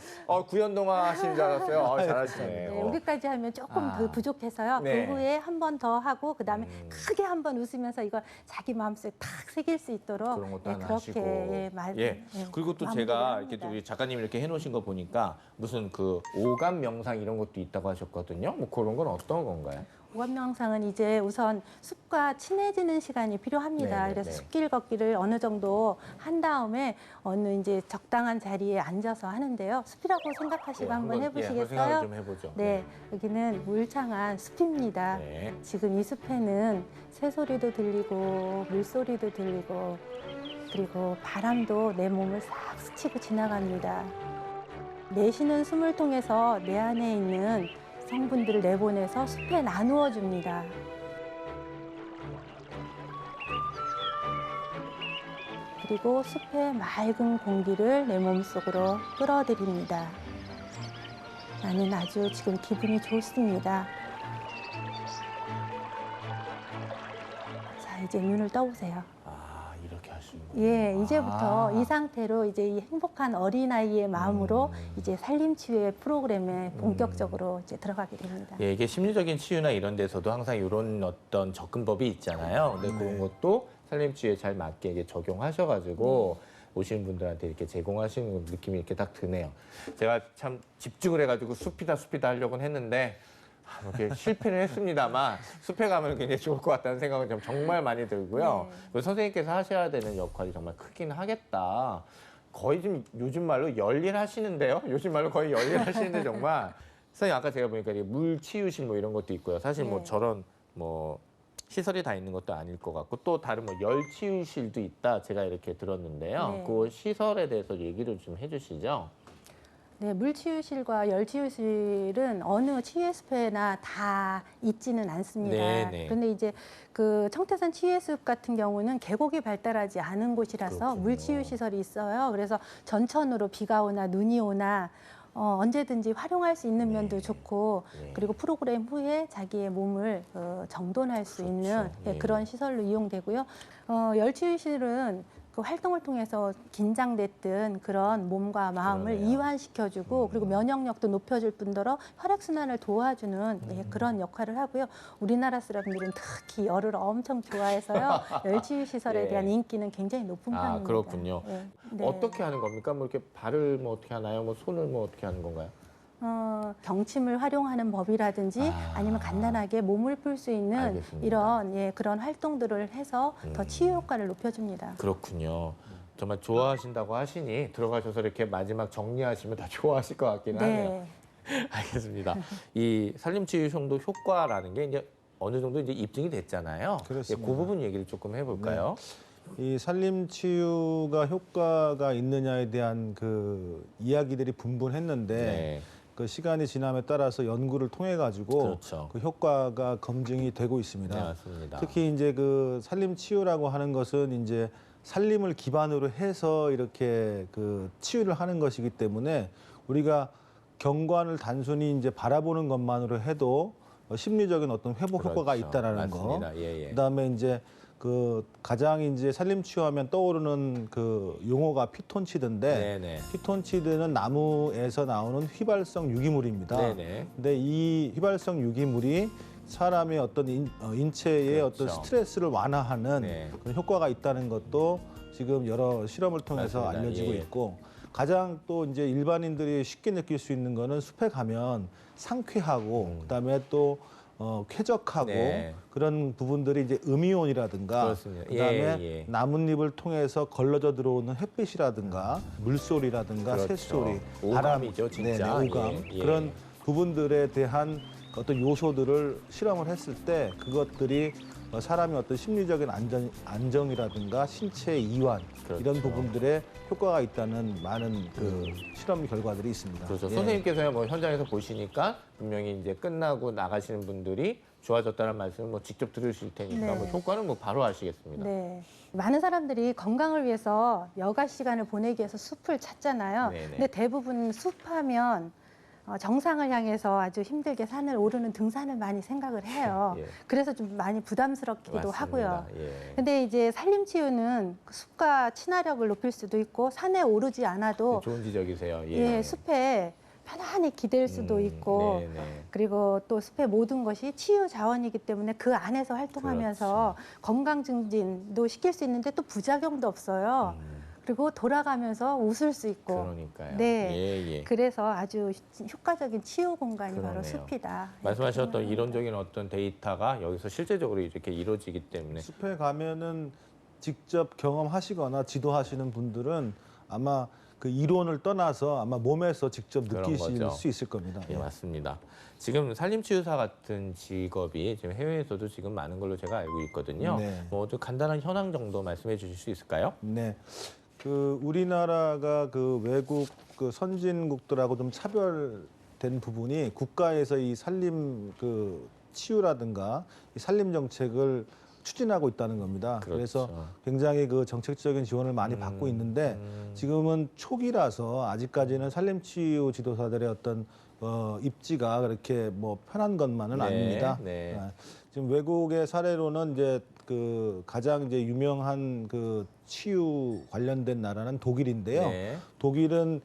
Speaker 1: 구연동화 하신 줄 알았어요. 잘하시네.
Speaker 3: 네, 여기까지 하면 조금 그 부족해서요.
Speaker 1: 네.
Speaker 3: 그 후에 한 번 더 하고 그다음에 크게 한 번 웃으면서 이걸 자기 마음속에 탁 새길 수 있도록
Speaker 1: 그런 것도 하나
Speaker 3: 그렇게
Speaker 1: 하시고.
Speaker 3: 마무리를
Speaker 1: 그리고 또 제가
Speaker 3: 합니다.
Speaker 1: 이렇게 또 우리 작가님 이렇게 해놓으신 거 보니까 무슨 그 오감 명상 이런 것도 있다고 하셨거든요. 뭐 그런 건 어떤 건가요?
Speaker 3: 오감 명상은 이제 우선 숲과 친해지는 시간이 필요합니다.
Speaker 1: 네네네.
Speaker 3: 그래서 숲길 걷기를 어느 정도 한 다음에 어느 이제 적당한 자리에 앉아서 하는데요. 숲이라고 생각하시고 한번
Speaker 1: 생각을
Speaker 3: 해보시겠어요?
Speaker 1: 좀 해보죠.
Speaker 3: 네, 여기는 물창한 숲입니다.
Speaker 1: 네.
Speaker 3: 지금 이 숲에는 새소리도 들리고 물소리도 들리고 그리고 바람도 내 몸을 싹 스치고 지나갑니다. 내쉬는 숨을 통해서 내 안에 있는 성분들을 내보내서 숲에 나누어 줍니다. 그리고 숲의 맑은 공기를 내 몸속으로 끌어들입니다. 나는 아주 지금 기분이 좋습니다. 자, 이제 눈을 떠보세요.
Speaker 1: 이렇게 하시는군요.
Speaker 3: 예, 이제부터 이 상태로 이제 이 행복한 어린아이의 마음으로 이제 산림치유의 프로그램에 본격적으로 이제 들어가게 됩니다.
Speaker 1: 예, 이게 심리적인 치유나 이런 데서도 항상 이런 어떤 접근법이 있잖아요. 근데 그런 것도 산림치유에 잘 맞게 이게 적용하셔가지고 오시는 분들한테 이렇게 제공하시는 느낌이 이렇게 딱 드네요. 제가 참 집중을 해가지고 숲이다 하려고는 했는데 이렇게 실패를 했습니다만 숲에 가면 굉장히 좋을 것 같다는 생각은 좀 정말 많이 들고요. 그 선생님께서 하셔야 되는 역할이 정말 크긴 하겠다. 거의 좀 요즘 말로 열일하시는데요. 요즘 말로 거의 열일하시는데 정말 선생님 아까 제가 보니까 이게 물 치유실 뭐 이런 것도 있고요. 사실 뭐
Speaker 3: 네.
Speaker 1: 저런 뭐 시설이 다 있는 것도 아닐 것 같고 또 다른 뭐 열 치유실도 있다 제가 이렇게 들었는데요.
Speaker 3: 네.
Speaker 1: 그 시설에 대해서 얘기를 좀 해주시죠.
Speaker 3: 네, 물치유실과 열치유실은 어느 치유숲에나 다 있지는 않습니다.
Speaker 1: 네, 네.
Speaker 3: 그런데 이제 그 청태산 치유숲 같은 경우는 계곡이 발달하지 않은 곳이라서
Speaker 1: 그렇군요.
Speaker 3: 물치유 시설이 있어요. 그래서 전천으로 비가 오나 눈이 오나 언제든지 활용할 수 있는 면도 좋고
Speaker 1: 네.
Speaker 3: 그리고 프로그램 후에 자기의 몸을 정돈할 수 있는
Speaker 1: 네.
Speaker 3: 그런 시설로 이용되고요. 열치유실은 그 활동을 통해서 긴장됐던 그런 몸과 마음을
Speaker 1: 그러네요.
Speaker 3: 이완시켜주고 그리고 면역력도 높여줄 뿐더러 혈액순환을 도와주는 예, 그런 역할을 하고요. 우리나라 사람들은 특히 열을 엄청 좋아해서요. 열치유 시설에
Speaker 1: 예.
Speaker 3: 대한 인기는 굉장히 높은 편입니다.
Speaker 1: 그렇군요.
Speaker 3: 예. 네.
Speaker 1: 어떻게 하는 겁니까? 뭐 이렇게 발을 뭐 어떻게 하나요? 뭐 손을 뭐 어떻게 하는 건가요?
Speaker 3: 경침을 활용하는 법이라든지 아니면 간단하게 몸을 풀 수 있는
Speaker 1: 알겠습니다.
Speaker 3: 이런 그런 활동들을 해서 더 치유 효과를 높여줍니다.
Speaker 1: 그렇군요. 정말 좋아하신다고 하시니 들어가셔서 이렇게 마지막 정리하시면 다 좋아하실 것 같기는 하네요.
Speaker 3: 네.
Speaker 1: 알겠습니다. 이 산림치유 정도 효과라는 게 이제 어느 정도 이제 입증이 됐잖아요.
Speaker 4: 그렇습니다.
Speaker 1: 그 부분 얘기를 조금 해볼까요?
Speaker 4: 이 산림치유가 효과가 있느냐에 대한 그 이야기들이 분분했는데
Speaker 1: 네.
Speaker 4: 그 시간이 지남에 따라서 연구를 통해 가지고
Speaker 1: 그렇죠.
Speaker 4: 그 효과가 검증이 되고 있습니다.
Speaker 1: 네, 맞습니다.
Speaker 4: 특히 이제 그 산림치유라고 하는 것은 이제 산림을 기반으로 해서 이렇게 그 치유를 하는 것이기 때문에 우리가 경관을 단순히 이제 바라보는 것만으로 해도 심리적인 어떤 회복 효과가
Speaker 1: 그렇죠.
Speaker 4: 있다라는
Speaker 1: 맞습니다.
Speaker 4: 거.
Speaker 1: 예, 예.
Speaker 4: 그다음에 이제 그 가장 이제 산림치유하면 떠오르는 그 용어가 피톤치드인데
Speaker 1: 네네.
Speaker 4: 피톤치드는 나무에서 나오는 휘발성 유기물입니다.
Speaker 1: 네네.
Speaker 4: 근데 이 휘발성 유기물이 사람의 어떤 인체의
Speaker 1: 그렇죠.
Speaker 4: 어떤 스트레스를 완화하는
Speaker 1: 네.
Speaker 4: 그런 효과가 있다는 것도 지금 여러 실험을 통해서
Speaker 1: 맞습니다.
Speaker 4: 알려지고
Speaker 1: 예.
Speaker 4: 있고 가장 또 이제 일반인들이 쉽게 느낄 수 있는 거는 숲에 가면 상쾌하고 그다음에 또 쾌적하고
Speaker 1: 네.
Speaker 4: 그런 부분들이 이제 음이온이라든가
Speaker 1: 그렇습니다.
Speaker 4: 그다음에
Speaker 1: 예.
Speaker 4: 나뭇잎을 통해서 걸러져 들어오는 햇빛이라든가 물소리라든가
Speaker 1: 그렇죠.
Speaker 4: 새소리,
Speaker 1: 오감이죠, 진짜.
Speaker 4: 오감
Speaker 1: 예.
Speaker 4: 그런 부분들에 대한 어떤 요소들을 실험을 했을 때 그것들이 사람이 어떤 심리적인 안정이라든가 신체 이완
Speaker 1: 그렇죠.
Speaker 4: 이런 부분들에 효과가 있다는 많은 그 실험 결과들이 있습니다.
Speaker 1: 그렇죠.
Speaker 4: 예.
Speaker 1: 선생님께서 뭐 현장에서 보시니까 분명히 이제 끝나고 나가시는 분들이 좋아졌다는 말씀을 뭐 직접 들으실 테니까
Speaker 3: 네.
Speaker 1: 뭐 효과는 뭐 바로 아시겠습니다.
Speaker 3: 네. 많은 사람들이 건강을 위해서 여가 시간을 보내기 위해서 숲을 찾잖아요.
Speaker 1: 네네.
Speaker 3: 근데 대부분 숲하면 정상을 향해서 아주 힘들게 산을 오르는 등산을 많이 생각을 해요.
Speaker 1: 예.
Speaker 3: 그래서 좀 많이 부담스럽기도
Speaker 1: 맞습니다.
Speaker 3: 하고요.
Speaker 1: 예.
Speaker 3: 근데 이제 산림치유는 그 숲과 친화력을 높일 수도 있고 산에 오르지 않아도
Speaker 1: 좋은 지적이세요.
Speaker 3: 예, 숲에 편안히 기댈 수도 있고
Speaker 1: 네네.
Speaker 3: 그리고 또 숲의 모든 것이 치유 자원이기 때문에 그 안에서 활동하면서 건강 증진도 시킬 수 있는데 또 부작용도 없어요. 그리고 돌아가면서 웃을 수 있고.
Speaker 1: 그러니까요.
Speaker 3: 네.
Speaker 1: 예.
Speaker 3: 그래서 아주 효과적인 치유 공간이 바로
Speaker 1: 그러네요.
Speaker 3: 숲이다.
Speaker 1: 말씀하셨던 이론적인 어떤 데이터가 여기서 실제적으로 이렇게 이루어지기 때문에
Speaker 4: 숲에 가면은 직접 경험하시거나 지도하시는 분들은 아마 그 이론을 떠나서 아마 몸에서 직접
Speaker 1: 그런
Speaker 4: 느끼실
Speaker 1: 거죠.
Speaker 4: 수 있을 겁니다.
Speaker 1: 예, 맞습니다. 지금 산림치유사 같은 직업이 지금 해외에서도 지금 많은 걸로 제가 알고 있거든요.
Speaker 4: 네.
Speaker 1: 뭐 좀 간단한 현황 정도 말씀해 주실 수 있을까요?
Speaker 4: 네. 그 우리나라가 그 외국 그 선진국들하고 좀 차별된 부분이 국가에서 이 산림 그 치유라든가 이 산림 정책을 추진하고 있다는 겁니다.
Speaker 1: 그렇죠.
Speaker 4: 그래서 굉장히 그 정책적인 지원을 많이 받고 있는데 지금은 초기라서 아직까지는 산림치유 지도사들의 어떤 입지가 그렇게 뭐 편한 것만은
Speaker 1: 네,
Speaker 4: 아닙니다.
Speaker 1: 네.
Speaker 4: 지금 외국의 사례로는 이제 그 가장 이제 유명한 그 치유 관련된 나라는 독일인데요.
Speaker 1: 네.
Speaker 4: 독일은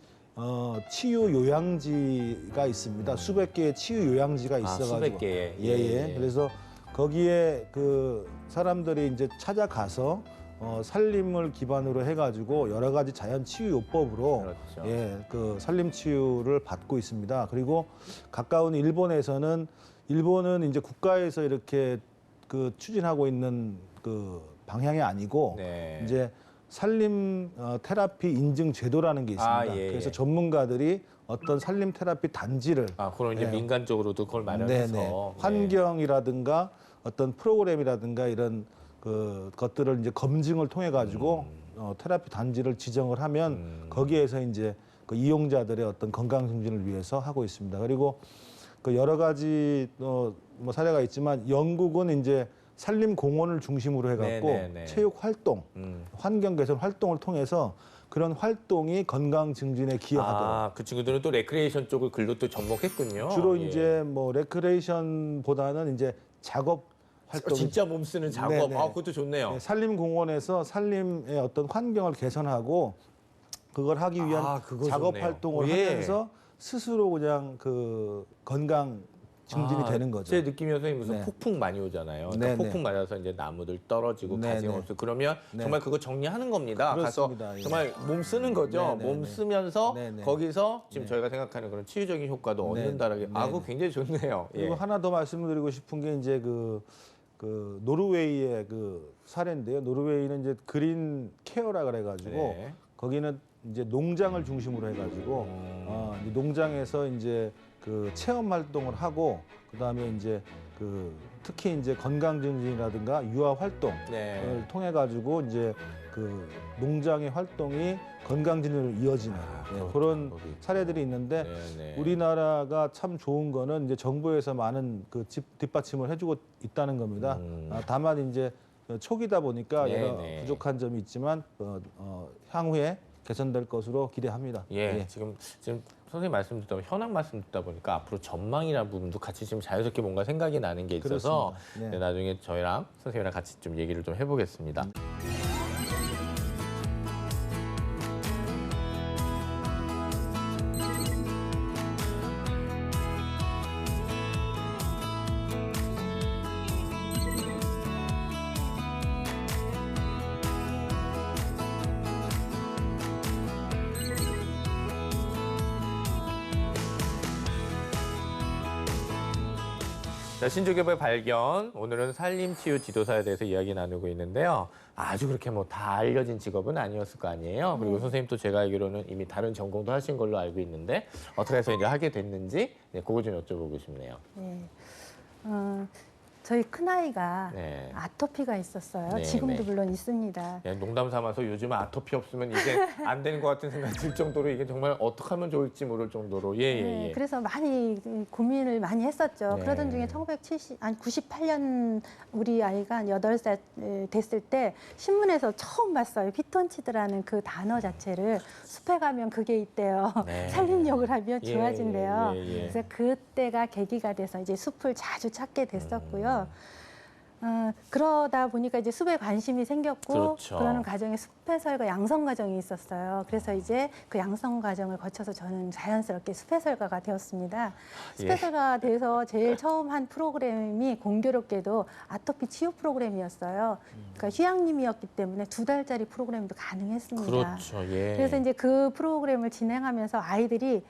Speaker 4: 치유 요양지가 있습니다. 수백 개의 치유 요양지가 있어가지고
Speaker 1: 수백 개의.
Speaker 4: 예. 그래서 거기에 그 사람들이 이제 찾아가서 산림을 기반으로 해가지고 여러 가지 자연 치유 요법으로
Speaker 1: 그렇죠.
Speaker 4: 그 산림 치유를 받고 있습니다. 그리고 가까운 일본에서는 일본은 이제 국가에서 이렇게 그 추진하고 있는 그 방향이 아니고
Speaker 1: 네.
Speaker 4: 이제 산림 테라피 인증 제도라는 게 있습니다.
Speaker 1: 예.
Speaker 4: 그래서 전문가들이 어떤 산림 테라피 단지를
Speaker 1: 그런 이제
Speaker 4: 네.
Speaker 1: 민간적으로도 그걸 마련해서
Speaker 4: 네네. 환경이라든가 어떤 프로그램이라든가 이런 그 것들을 이제 검증을 통해 가지고 테라피 단지를 지정을 하면 거기에서 이제 그 이용자들의 어떤 건강 증진을 위해서 하고 있습니다. 그리고 그 여러 가지 뭐 사례가 있지만 영국은 이제 산림 공원을 중심으로 해갖고
Speaker 1: 네네네.
Speaker 4: 체육 활동, 환경 개선 활동을 통해서 그런 활동이 건강 증진에 기여하도록.
Speaker 1: 그 친구들은 또 레크레이션 쪽을 글로 또 접목했군요.
Speaker 4: 주로
Speaker 1: 예.
Speaker 4: 이제 뭐 레크레이션보다는 이제 작업 활동.
Speaker 1: 진짜 몸 쓰는 작업.
Speaker 4: 네네.
Speaker 1: 그것도 좋네요.
Speaker 4: 네, 산림공원에서 산림의 어떤 환경을 개선하고 그걸 하기 위한
Speaker 1: 그거
Speaker 4: 작업
Speaker 1: 좋네요.
Speaker 4: 활동을
Speaker 1: 예.
Speaker 4: 하면서 스스로 그냥 그 건강 증진이 되는 거죠.
Speaker 1: 제 느낌이어서 무슨
Speaker 4: 네.
Speaker 1: 폭풍 많이 오잖아요. 그러니까
Speaker 4: 네네.
Speaker 1: 폭풍 맞아서 이제 나무들 떨어지고
Speaker 4: 네네.
Speaker 1: 가지 없어. 그러면
Speaker 4: 네.
Speaker 1: 정말 그거 정리하는 겁니다.
Speaker 4: 그렇습니다.
Speaker 1: 가서
Speaker 4: 예.
Speaker 1: 정말 몸 쓰는 거죠.
Speaker 4: 네네네.
Speaker 1: 몸 쓰면서
Speaker 4: 네네.
Speaker 1: 거기서 지금
Speaker 4: 네.
Speaker 1: 저희가 생각하는 그런 치유적인 효과도
Speaker 4: 네.
Speaker 1: 얻는다라는 게
Speaker 4: 네네.
Speaker 1: 그거 굉장히 좋네요. 예.
Speaker 4: 그리고 하나 더 말씀드리고 싶은 게 이제 그 노르웨이의 그 사례인데요. 노르웨이는 이제 그린 케어라 그래가지고
Speaker 1: 네.
Speaker 4: 거기는 이제 농장을 중심으로 해가지고 이제 농장에서 이제 그 체험 활동을 하고 그다음에 이제 그 특히 이제 건강 증진이라든가 유아 활동을
Speaker 1: 네.
Speaker 4: 통해 가지고 이제 그 농장의 활동이 건강 증진으로 이어지는 그런 사례들이 있는데
Speaker 1: 네네.
Speaker 4: 우리나라가 참 좋은 거는 이제 정부에서 많은 그 뒷받침을 해주고 있다는 겁니다. 다만 이제 초기다 보니까 여러
Speaker 1: 네네.
Speaker 4: 부족한 점이 있지만 향후에 개선될 것으로 기대합니다.
Speaker 1: 예, 지금 선생님 말씀 듣다 보면 현황 말씀 듣다 보니까 앞으로 전망이라는 부분도 같이 지금 자연스럽게 뭔가 생각이 나는 게 있어서
Speaker 4: 그렇습니다. 네.
Speaker 1: 나중에 저희랑 선생님이랑 같이 좀 얘기를 좀 해보겠습니다. 자, 신조개의 발견. 오늘은 산림치유 지도사에 대해서 이야기 나누고 있는데요. 아주 그렇게 뭐 다 알려진 직업은 아니었을 거 아니에요. 그리고 선생님도 제가 알기로는 이미 다른 전공도 하신 걸로 알고 있는데 어떻게 해서 이제 하게 됐는지 그거 좀 여쭤보고 싶네요.
Speaker 3: 네. 저희 큰아이가
Speaker 1: 네.
Speaker 3: 아토피가 있었어요.
Speaker 1: 네,
Speaker 3: 지금도
Speaker 1: 네.
Speaker 3: 물론 있습니다.
Speaker 1: 예, 농담 삼아서 요즘 아토피 없으면 이제 안 되는 것 같은 생각이 들 정도로 이게 정말 어떻게 하면 좋을지 모를 정도로
Speaker 3: 네, 그래서 많이 고민을 많이 했었죠.
Speaker 1: 네.
Speaker 3: 그러던 중에 98년 우리 아이가 한 8살 됐을 때 신문에서 처음 봤어요. 피톤치드라는 그 단어 자체를. 숲에 가면 그게 있대요.
Speaker 1: 네.
Speaker 3: 산림욕을 하면
Speaker 1: 예,
Speaker 3: 좋아진대요.
Speaker 1: 예.
Speaker 3: 그래서 그때가 계기가 돼서 이제 숲을 자주 찾게 됐었고요. 그러다 보니까 이제 숲에 관심이 생겼고
Speaker 1: 그렇죠.
Speaker 3: 그러는 과정에 숲해설과 양성 과정이 있었어요. 그래서 이제 그 양성 과정을 거쳐서 저는 자연스럽게 숲해설가가 되었습니다. 숲해설가 돼서 제일 처음 한 프로그램이 공교롭게도 아토피 치유 프로그램이었어요. 그러니까 휴양림이었기 때문에 2달짜리 프로그램도 가능했습니다.
Speaker 1: 그렇죠. 예.
Speaker 3: 그래서 이제 그 프로그램을 진행하면서 아이들이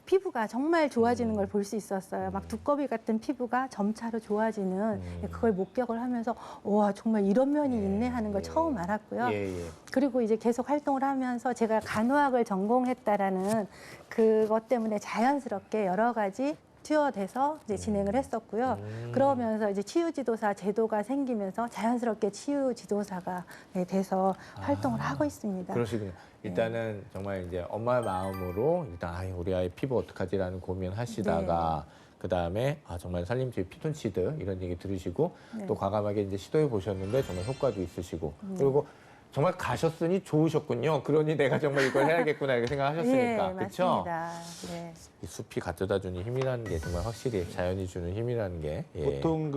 Speaker 3: 피부가 정말 좋아지는 걸 볼 수 있었어요. 막 두꺼비 같은 피부가 점차로 좋아지는 그걸 목격을 하면서 와 정말 이런 면이 있네 하는 걸 처음 알았고요.
Speaker 1: 예.
Speaker 3: 그리고 이제 계속 활동을 하면서 제가 간호학을 전공했다라는 그것 때문에 자연스럽게 여러 가지 튜어돼서 이제 진행을 했었고요. 그러면서 이제 치유지도사 제도가 생기면서 자연스럽게 치유지도사가 돼서 활동을 하고 있습니다.
Speaker 1: 그러시군요. 일단은 정말 이제 엄마의 마음으로 일단 우리 아이 피부 어떡하지라는 고민하시다가 그다음에 정말 산림치유 피톤치드 이런 얘기 들으시고 또 과감하게 이제 시도해 보셨는데 정말 효과도 있으시고 그리고 정말 가셨으니 좋으셨군요. 그러니 내가 정말 이걸 해야겠구나 이렇게 생각하셨으니까.
Speaker 3: 네,
Speaker 1: 그렇죠?
Speaker 3: 맞습니다. 네.
Speaker 1: 이 숲이 가져다 주는 힘이라는 게 정말 확실히 자연이 주는 힘이라는 게
Speaker 4: 보통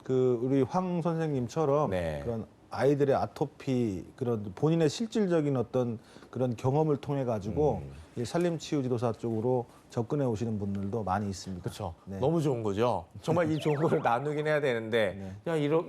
Speaker 4: 그 우리 황 선생님처럼
Speaker 1: 네.
Speaker 4: 그런 아이들의 아토피 그런 본인의 실질적인 어떤 그런 경험을 통해 가지고 이 산림치유지도사 쪽으로 접근해 오시는 분들도 많이 있습니다.
Speaker 1: 그렇죠.
Speaker 4: 네.
Speaker 1: 너무 좋은 거죠. 정말 이 좋은 거를 나누긴 해야 되는데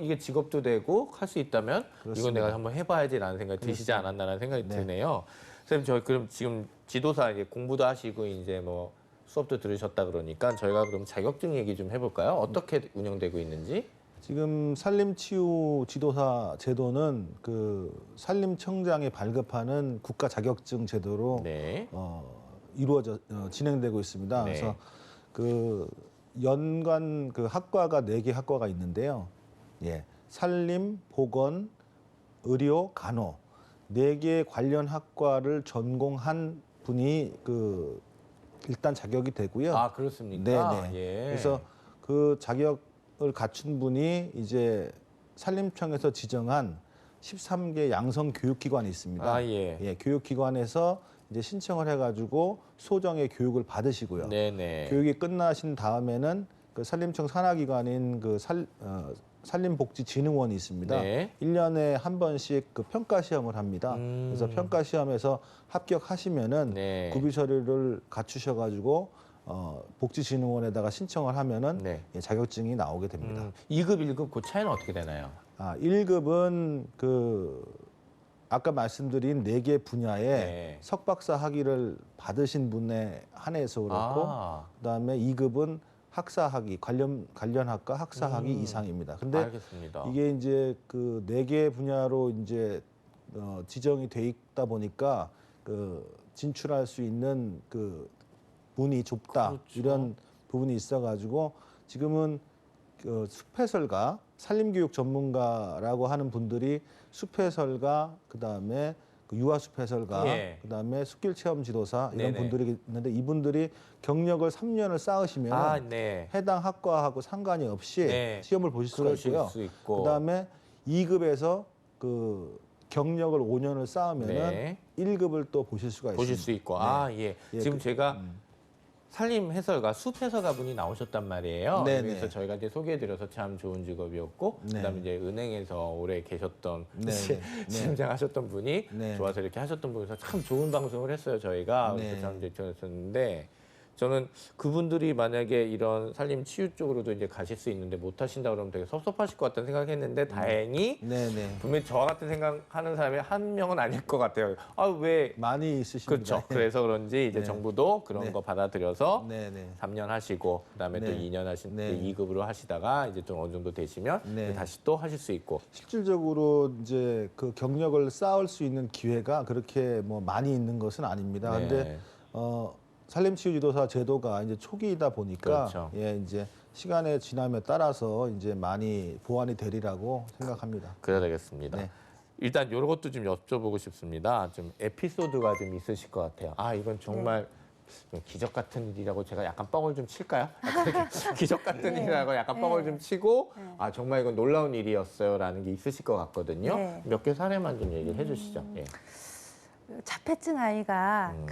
Speaker 1: 이게 직업도 되고 할 수 있다면 이건
Speaker 4: 그렇습니다.
Speaker 1: 내가 한번 해봐야지라는 생각이 드시지 않았나라는 생각이 드네요. 선생님, 저희 그럼 지금 지도사 이제 공부도 하시고 이제 뭐 수업도 들으셨다 그러니까 저희가 그럼 자격증 얘기 좀 해볼까요? 어떻게 운영되고 있는지?
Speaker 4: 지금 산림치유지도사 제도는 그 산림청장이 발급하는 국가 자격증 제도로
Speaker 1: 네.
Speaker 4: 진행되고 있습니다.
Speaker 1: 네.
Speaker 4: 그래서 그 연관 그 학과가 4개 학과가 있는데요. 예. 산림, 보건, 의료, 간호 4개 관련 학과를 전공한 분이 그 일단 자격이 되고요.
Speaker 1: 아, 그렇습니까?
Speaker 4: 네네.
Speaker 1: 예.
Speaker 4: 그래서 그 자격을 갖춘 분이 이제 산림청에서 지정한 13개 양성 교육기관이 있습니다.
Speaker 1: 예.
Speaker 4: 교육기관에서 이제 신청을 해가지고 소정의 교육을 받으시고요.
Speaker 1: 네네.
Speaker 4: 교육이 끝나신 다음에는 그 산림청 산하기관인 그 산림복지진흥원이 있습니다.
Speaker 1: 네.
Speaker 4: 1년에 한 번씩 그 평가 시험을 합니다. 그래서 평가 시험에서 합격하시면은
Speaker 1: 네.
Speaker 4: 구비 서류를 갖추셔가지고 복지진흥원에다가 신청을 하면은 예, 자격증이 나오게 됩니다.
Speaker 1: 2급, 1급 그 차이는 어떻게 되나요?
Speaker 4: 1급은 그 아까 말씀드린 4개 분야에 석박사 학위를 받으신 분에 한해서 그렇고 그다음에 2급은 학사 학위 관련 학과 학사 학위 이상입니다. 근데
Speaker 1: 알겠습니다.
Speaker 4: 이게 이제 그 4개 분야로 이제 지정이 돼 있다 보니까 그 진출할 수 있는 그 문이 좁다
Speaker 1: 그렇죠.
Speaker 4: 이런 부분이 있어가지고 지금은 그 숲해설가 산림교육 전문가라고 하는 분들이 숲해설가 그다음에 그 유아숲해설가 그다음에 숲길체험지도사 이런 분들이 있는데 이분들이 경력을 3년을 쌓으시면 해당 학과하고 상관이 없이 시험을 보실 수가 있고요. 그다음에 2급에서 그 경력을 5년을 쌓으면은 1급을 또 보실 수가 있습니다.
Speaker 1: 보실 수 있고. 지금 제가 산림 해설가, 숲 해설가 분이 나오셨단 말이에요. 그래서 저희가 이제 소개해드려서 참 좋은 직업이었고, 그다음에 이제 은행에서 오래 계셨던 시장장 하셨던 분이 좋아서 이렇게 하셨던 분이서 참 좋은 방송을 했어요. 저희가 그래서 참 좋았었는데 저는 그분들이 만약에 이런 산림 치유 쪽으로도 이제 가실 수 있는데 못 하신다 그러면 되게 섭섭하실 것 같다는 생각했는데 다행히
Speaker 4: 네네.
Speaker 1: 분명히 저와 같은 생각하는 사람이 한 명은 아닐 것 같아요. 아, 왜
Speaker 4: 많이 있으십니다.
Speaker 1: 그렇죠. 그래서 그런지 이제
Speaker 4: 네.
Speaker 1: 정부도 그런
Speaker 4: 네.
Speaker 1: 거 받아들여서
Speaker 4: 네네.
Speaker 1: 3년 하시고 그다음에 또
Speaker 4: 네.
Speaker 1: 2년 하신
Speaker 4: 네.
Speaker 1: 2급으로 하시다가 이제 좀 어느 정도 되시면
Speaker 4: 네.
Speaker 1: 이제 다시 또 하실 수 있고.
Speaker 4: 실질적으로 이제 그 경력을 쌓을 수 있는 기회가 그렇게 뭐 많이 있는 것은 아닙니다.
Speaker 1: 네.
Speaker 4: 근데 산림치유지도사 제도가 이제 초기이다 보니까
Speaker 1: 그렇죠.
Speaker 4: 예 이제 시간의 지남에 따라서 이제 많이 보완이 되리라고 생각합니다.
Speaker 1: 그래야 되겠습니다.
Speaker 4: 네.
Speaker 1: 일단 이런 것도 좀 여쭤보고 싶습니다. 좀 에피소드가 좀 있으실 것 같아요. 아, 이건 정말 좀 기적 같은 일이라고 제가 약간 뻥을 좀 칠까요? 약간 이렇게 기적 같은
Speaker 3: 네.
Speaker 1: 일이라고 약간 뻥을
Speaker 3: 네.
Speaker 1: 좀 치고
Speaker 3: 네.
Speaker 1: 아, 정말 이건 놀라운 일이었어요라는 게 있으실 것 같거든요.
Speaker 3: 네.
Speaker 1: 몇 개 사례만 좀 얘기를 해주시죠. 예.
Speaker 3: 자폐증 아이가
Speaker 1: 음.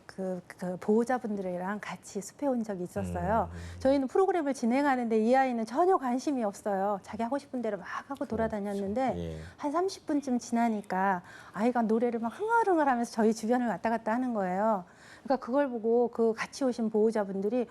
Speaker 3: 그 보호자분들이랑 같이 숲에 온 적이 있었어요.
Speaker 1: 음.
Speaker 3: 저희는 프로그램을 진행하는데 이 아이는 전혀 관심이 없어요. 자기 하고 싶은 대로 막 하고 돌아다녔는데
Speaker 1: 예.
Speaker 3: 한 30분쯤 지나니까 아이가 노래를 막 흥얼흥얼 하면서 저희 주변을 왔다 갔다 하는 거예요. 그러니까 그걸 보고 그 같이 오신 보호자분들이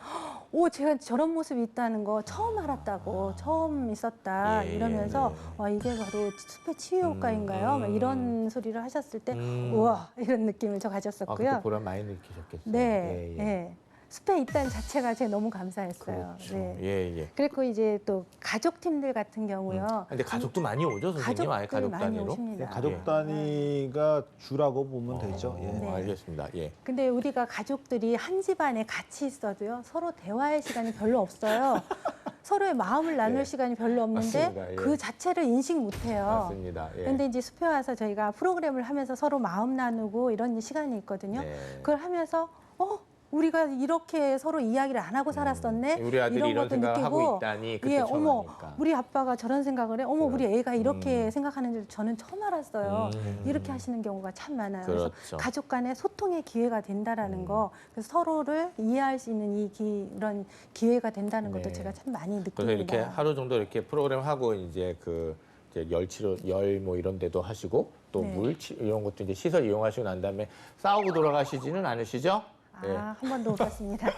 Speaker 3: 오, 제가 저런 모습이 있다는 거 처음 알았다고, 처음 있었다
Speaker 1: 예,
Speaker 3: 이러면서
Speaker 1: 예.
Speaker 3: 와, 이게 바로 숲의 치유 효과인가요? 막 이런 소리를 하셨을 때
Speaker 1: 음.
Speaker 3: 우와, 이런 느낌을 저
Speaker 1: 아,
Speaker 3: 가졌었고요.
Speaker 1: 그때 보람 많이 느끼셨겠어요.
Speaker 3: 네,
Speaker 1: 예, 예.
Speaker 3: 예. 숲에 있다는 자체가 제가 너무 감사했어요.
Speaker 1: 그렇죠.
Speaker 3: 네.
Speaker 1: 예, 예.
Speaker 3: 그리고 이제 또 가족팀들 같은 경우요.
Speaker 1: 근데 가족도 많이 오죠, 선생님? 아예
Speaker 3: 가족들
Speaker 1: 가족
Speaker 3: 많이
Speaker 1: 단위로?
Speaker 3: 오십니다.
Speaker 4: 가족 단위가 주라고 보면 되죠. 예.
Speaker 3: 네.
Speaker 1: 알겠습니다. 예.
Speaker 3: 근데 우리가 가족들이 한 집안에 같이 있어도요, 서로 대화의 시간이 별로 없어요. 서로의 마음을 나눌
Speaker 1: 예.
Speaker 3: 시간이 별로 없는데
Speaker 1: 맞습니다. 예.
Speaker 3: 그 자체를 인식 못해요.
Speaker 1: 맞습니다. 예.
Speaker 3: 근데 이제 숲에 와서 저희가 프로그램을 하면서 서로 마음 나누고 이런 시간이 있거든요.
Speaker 1: 네.
Speaker 3: 그걸 하면서 우리가 이렇게 서로 이야기를 안 하고 살았었네.
Speaker 1: 우리 아들이 이런
Speaker 3: 것도
Speaker 1: 생각을 하고
Speaker 3: 느끼고,
Speaker 1: 있다니 그때
Speaker 3: 예,
Speaker 1: 처음
Speaker 3: 어머,
Speaker 1: 하니까.
Speaker 3: 우리 아빠가 저런 생각을 해. 어머, 우리 애가 이렇게
Speaker 1: 음.
Speaker 3: 생각하는 줄 저는 처음 알았어요. 이렇게 하시는 경우가 참 많아요. 그래서
Speaker 1: 그렇죠.
Speaker 3: 가족 간의 소통의 기회가 된다라는 거, 그래서 서로를 이해할 수 있는 이런 기회가 된다는 것도
Speaker 1: 네.
Speaker 3: 제가 참 많이 느낍니다.
Speaker 1: 그래서 이렇게 하루 정도 이렇게 프로그램 하고 이제 이제 열 뭐 이런 데도 하시고 또
Speaker 3: 네.
Speaker 1: 물 이런 것도 이제 시설 이용하시고 난 다음에 싸우고 돌아가시지는 않으시죠? 예.
Speaker 3: 한 번도 없었습니다.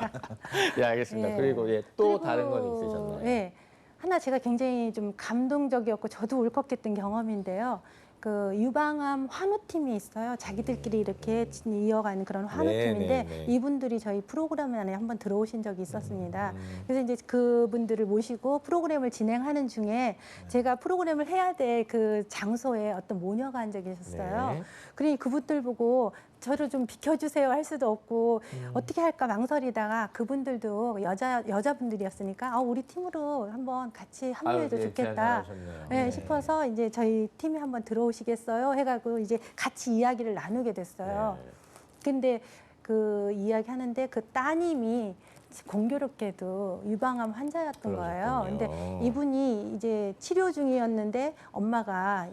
Speaker 1: 예, 알겠습니다.
Speaker 3: 예.
Speaker 1: 그리고 또
Speaker 3: 그리고,
Speaker 1: 다른 건 있으셨나요?
Speaker 3: 예. 하나 제가 굉장히 좀 감동적이었고 저도 울컥했던 경험인데요. 그 유방암 환우팀이 있어요. 자기들끼리 이렇게 이어가는 그런 환우팀인데
Speaker 1: 네, 네, 네.
Speaker 3: 이분들이 저희 프로그램 안에 한번 들어오신 적이 있었습니다. 그래서 이제 그분들을 모시고 프로그램을 진행하는 중에 제가 프로그램을 해야 될 그 장소에 어떤 모녀가 앉아 계셨어요.
Speaker 1: 네.
Speaker 3: 그러니 그분들 보고 저를 좀 비켜주세요 할 수도 없고 어떻게 할까 망설이다가 그분들도 여자분들이었으니까 우리 팀으로 한번 같이 합류해도
Speaker 1: 아유, 예,
Speaker 3: 좋겠다.
Speaker 1: 제안 잘하셨네요.
Speaker 3: 네, 싶어서 이제 저희 팀에 한번 들어오시겠어요 해가지고 이제 같이 이야기를 나누게 됐어요.
Speaker 1: 네.
Speaker 3: 근데 그 이야기 하는데 그 따님이 공교롭게도 유방암 환자였던 거예요.
Speaker 1: 그러셨군요.
Speaker 3: 근데 이분이 이제 치료 중이었는데 엄마가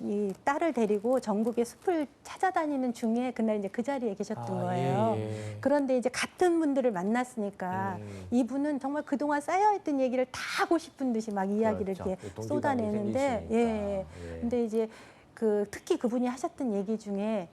Speaker 3: 이 딸을 데리고 전국의 숲을 찾아다니는 중에 그날 이제 그 자리에 계셨던 거예요.
Speaker 1: 예.
Speaker 3: 그런데 이제 같은 분들을 만났으니까 이분은 정말 그동안 쌓여있던 얘기를 다 하고 싶은 듯이 막 이야기를
Speaker 1: 그렇죠.
Speaker 3: 이렇게
Speaker 1: 동기감이
Speaker 3: 쏟아내는데,
Speaker 1: 생기시니까.
Speaker 3: 예.
Speaker 1: 예.
Speaker 3: 근데 이제 특히 그분이 하셨던 얘기 중에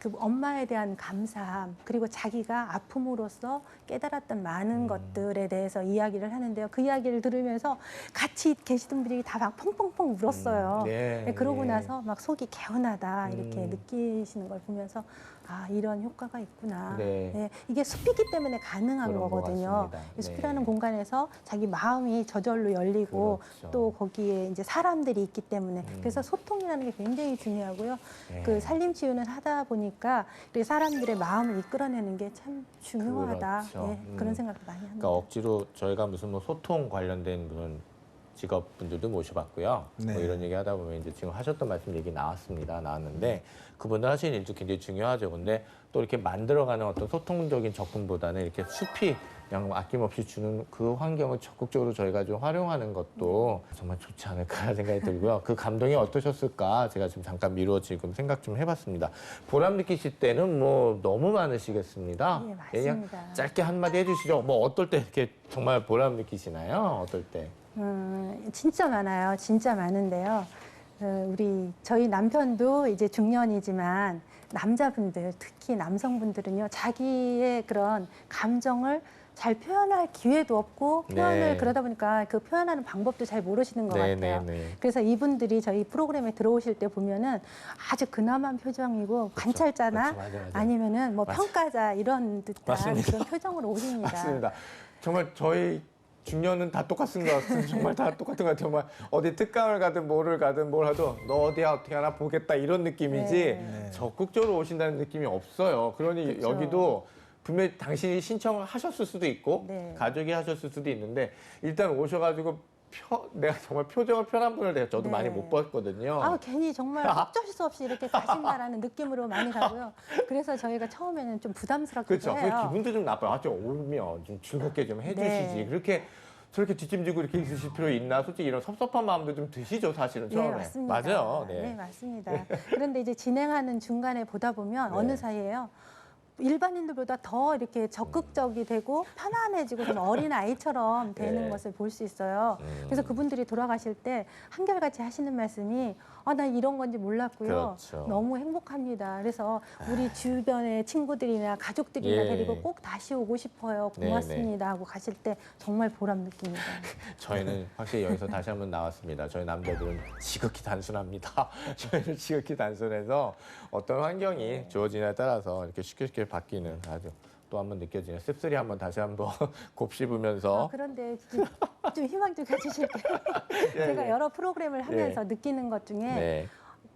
Speaker 3: 그 엄마에 대한 감사함 그리고 자기가 아픔으로써 깨달았던 많은 것들에 대해서 이야기를 하는데요. 그 이야기를 들으면서 같이 계시던 분들이 다 막 펑펑펑 울었어요.
Speaker 1: 네,
Speaker 3: 그러고
Speaker 1: 네.
Speaker 3: 나서 막 속이 개운하다 이렇게 느끼시는 걸 보면서 이런 효과가 있구나.
Speaker 1: 네.
Speaker 3: 네, 이게 숲이기 때문에 가능한
Speaker 1: 그런 것
Speaker 3: 거거든요.
Speaker 1: 같습니다.
Speaker 3: 이 숲이라는
Speaker 1: 네.
Speaker 3: 공간에서 자기 마음이 저절로 열리고
Speaker 1: 그렇죠.
Speaker 3: 또 거기에 이제 사람들이 있기 때문에 그래서 소통이라는 게 굉장히 중요하고요.
Speaker 1: 네.
Speaker 3: 그 산림치유는 하다 보니까 이렇게 사람들의 마음을 이끌어내는 게 참 중요하다.
Speaker 1: 그렇죠.
Speaker 3: 예, 그런 생각을 많이 합니다.
Speaker 1: 그러니까 억지로 저희가 무슨 뭐 소통 관련된 그런 직업분들도 모셔봤고요.
Speaker 4: 네.
Speaker 1: 뭐 이런 얘기 하다 보면 이제 지금 하셨던 말씀 얘기 나왔는데 그분들 하시는 일도 굉장히 중요하죠. 근데 또 이렇게 만들어가는 어떤 소통적인 접근보다는 이렇게 숲이 그냥 아낌없이 주는 그 환경을 적극적으로 저희가 좀 활용하는 것도 정말 좋지 않을까 생각이 들고요. 그 감동이 어떠셨을까 제가 지금 잠깐 미루어 지금 생각 좀 해봤습니다. 보람 느끼실 때는 뭐 너무 많으시겠습니다.
Speaker 3: 예,
Speaker 1: 그냥
Speaker 3: 맞습니다.
Speaker 1: 짧게 한마디 해주시죠. 뭐 어떨 때 이렇게 정말 보람 느끼시나요? 어떨 때?
Speaker 3: 진짜 많아요. 진짜 많은데요. 저희 남편도 이제 중년이지만 남자분들, 특히 남성분들은요, 자기의 그런 감정을 잘 표현할 기회도 없고 표현을
Speaker 1: 네.
Speaker 3: 그러다 보니까 그 표현하는 방법도 잘 모르시는 것
Speaker 1: 네,
Speaker 3: 같아요.
Speaker 1: 네, 네.
Speaker 3: 그래서 이분들이 저희 프로그램에 들어오실 때 보면은 아주 근엄한 표정이고 관찰자나
Speaker 1: 그렇죠. 맞아, 맞아.
Speaker 3: 아니면은 뭐
Speaker 1: 맞아.
Speaker 3: 평가자 이런 듯한
Speaker 1: 맞습니다.
Speaker 3: 그런 표정으로 오십니다.
Speaker 1: 맞습니다. 정말 저희 중년은 다 똑같은 것 같은 정말 다 똑같은 것 같아요. 정말 어디 특강을 가든 뭐를 가든 뭘 하든 너 어디야 어떻게 하나 보겠다 이런 느낌이지
Speaker 3: 네.
Speaker 1: 적극적으로 오신다는 느낌이 없어요. 그러니
Speaker 3: 그렇죠.
Speaker 1: 여기도 분명히 당신이 신청을 하셨을 수도 있고
Speaker 3: 네.
Speaker 1: 가족이 하셨을 수도 있는데 일단 오셔가지고 내가 정말 표정을 편한 분을 저도
Speaker 3: 네.
Speaker 1: 많이 못 봤거든요.
Speaker 3: 아, 괜히 정말 어쩔 수 없이 이렇게 가신다라는 느낌으로 많이 가고요. 그래서 저희가 처음에는 좀 부담스럽기도
Speaker 1: 그렇죠. 그
Speaker 3: 해요.
Speaker 1: 기분도 좀 나빠요. 아, 좀 오면 좀 즐겁게 좀 해주시지.
Speaker 3: 네.
Speaker 1: 그렇게 저렇게 뒷짐지고 이렇게 있으실 필요 있나? 솔직히 이런 섭섭한 마음도 좀 드시죠, 사실은 처음에.
Speaker 3: 네, 맞습니다.
Speaker 1: 맞아요.
Speaker 3: 네,
Speaker 1: 네.
Speaker 3: 맞습니다. 그런데 이제 진행하는 중간에 보다 보면
Speaker 1: 네.
Speaker 3: 어느 사이에요. 일반인들보다 더 이렇게 적극적이 되고 편안해지고 좀 어린 아이처럼 되는
Speaker 1: 네.
Speaker 3: 것을 볼 수 있어요. 그래서 그분들이 돌아가실 때 한결같이 하시는 말씀이 나 이런 건지 몰랐고요.
Speaker 1: 그렇죠.
Speaker 3: 너무 행복합니다. 그래서 우리 주변의 친구들이나 가족들이나
Speaker 1: 예.
Speaker 3: 데리고 꼭 다시 오고 싶어요.
Speaker 1: 네,
Speaker 3: 고맙습니다 하고 가실 때 정말 보람 느낍니다.
Speaker 1: 저희는 확실히 여기서 다시 한번 나왔습니다. 저희 남자들은 지극히 단순합니다. 저희는 지극히 단순해서 어떤 환경이 주어지냐에 따라서 이렇게 쉽게 바뀌는 아주 또 한번 느껴지는 씁쓸히 한번 다시 한번 곱씹으면서
Speaker 3: 그런데 좀 희망 좀 해주실게요.
Speaker 1: 예,
Speaker 3: 제가
Speaker 1: 예.
Speaker 3: 여러 프로그램을 하면서 느끼는 것 중에
Speaker 1: 네.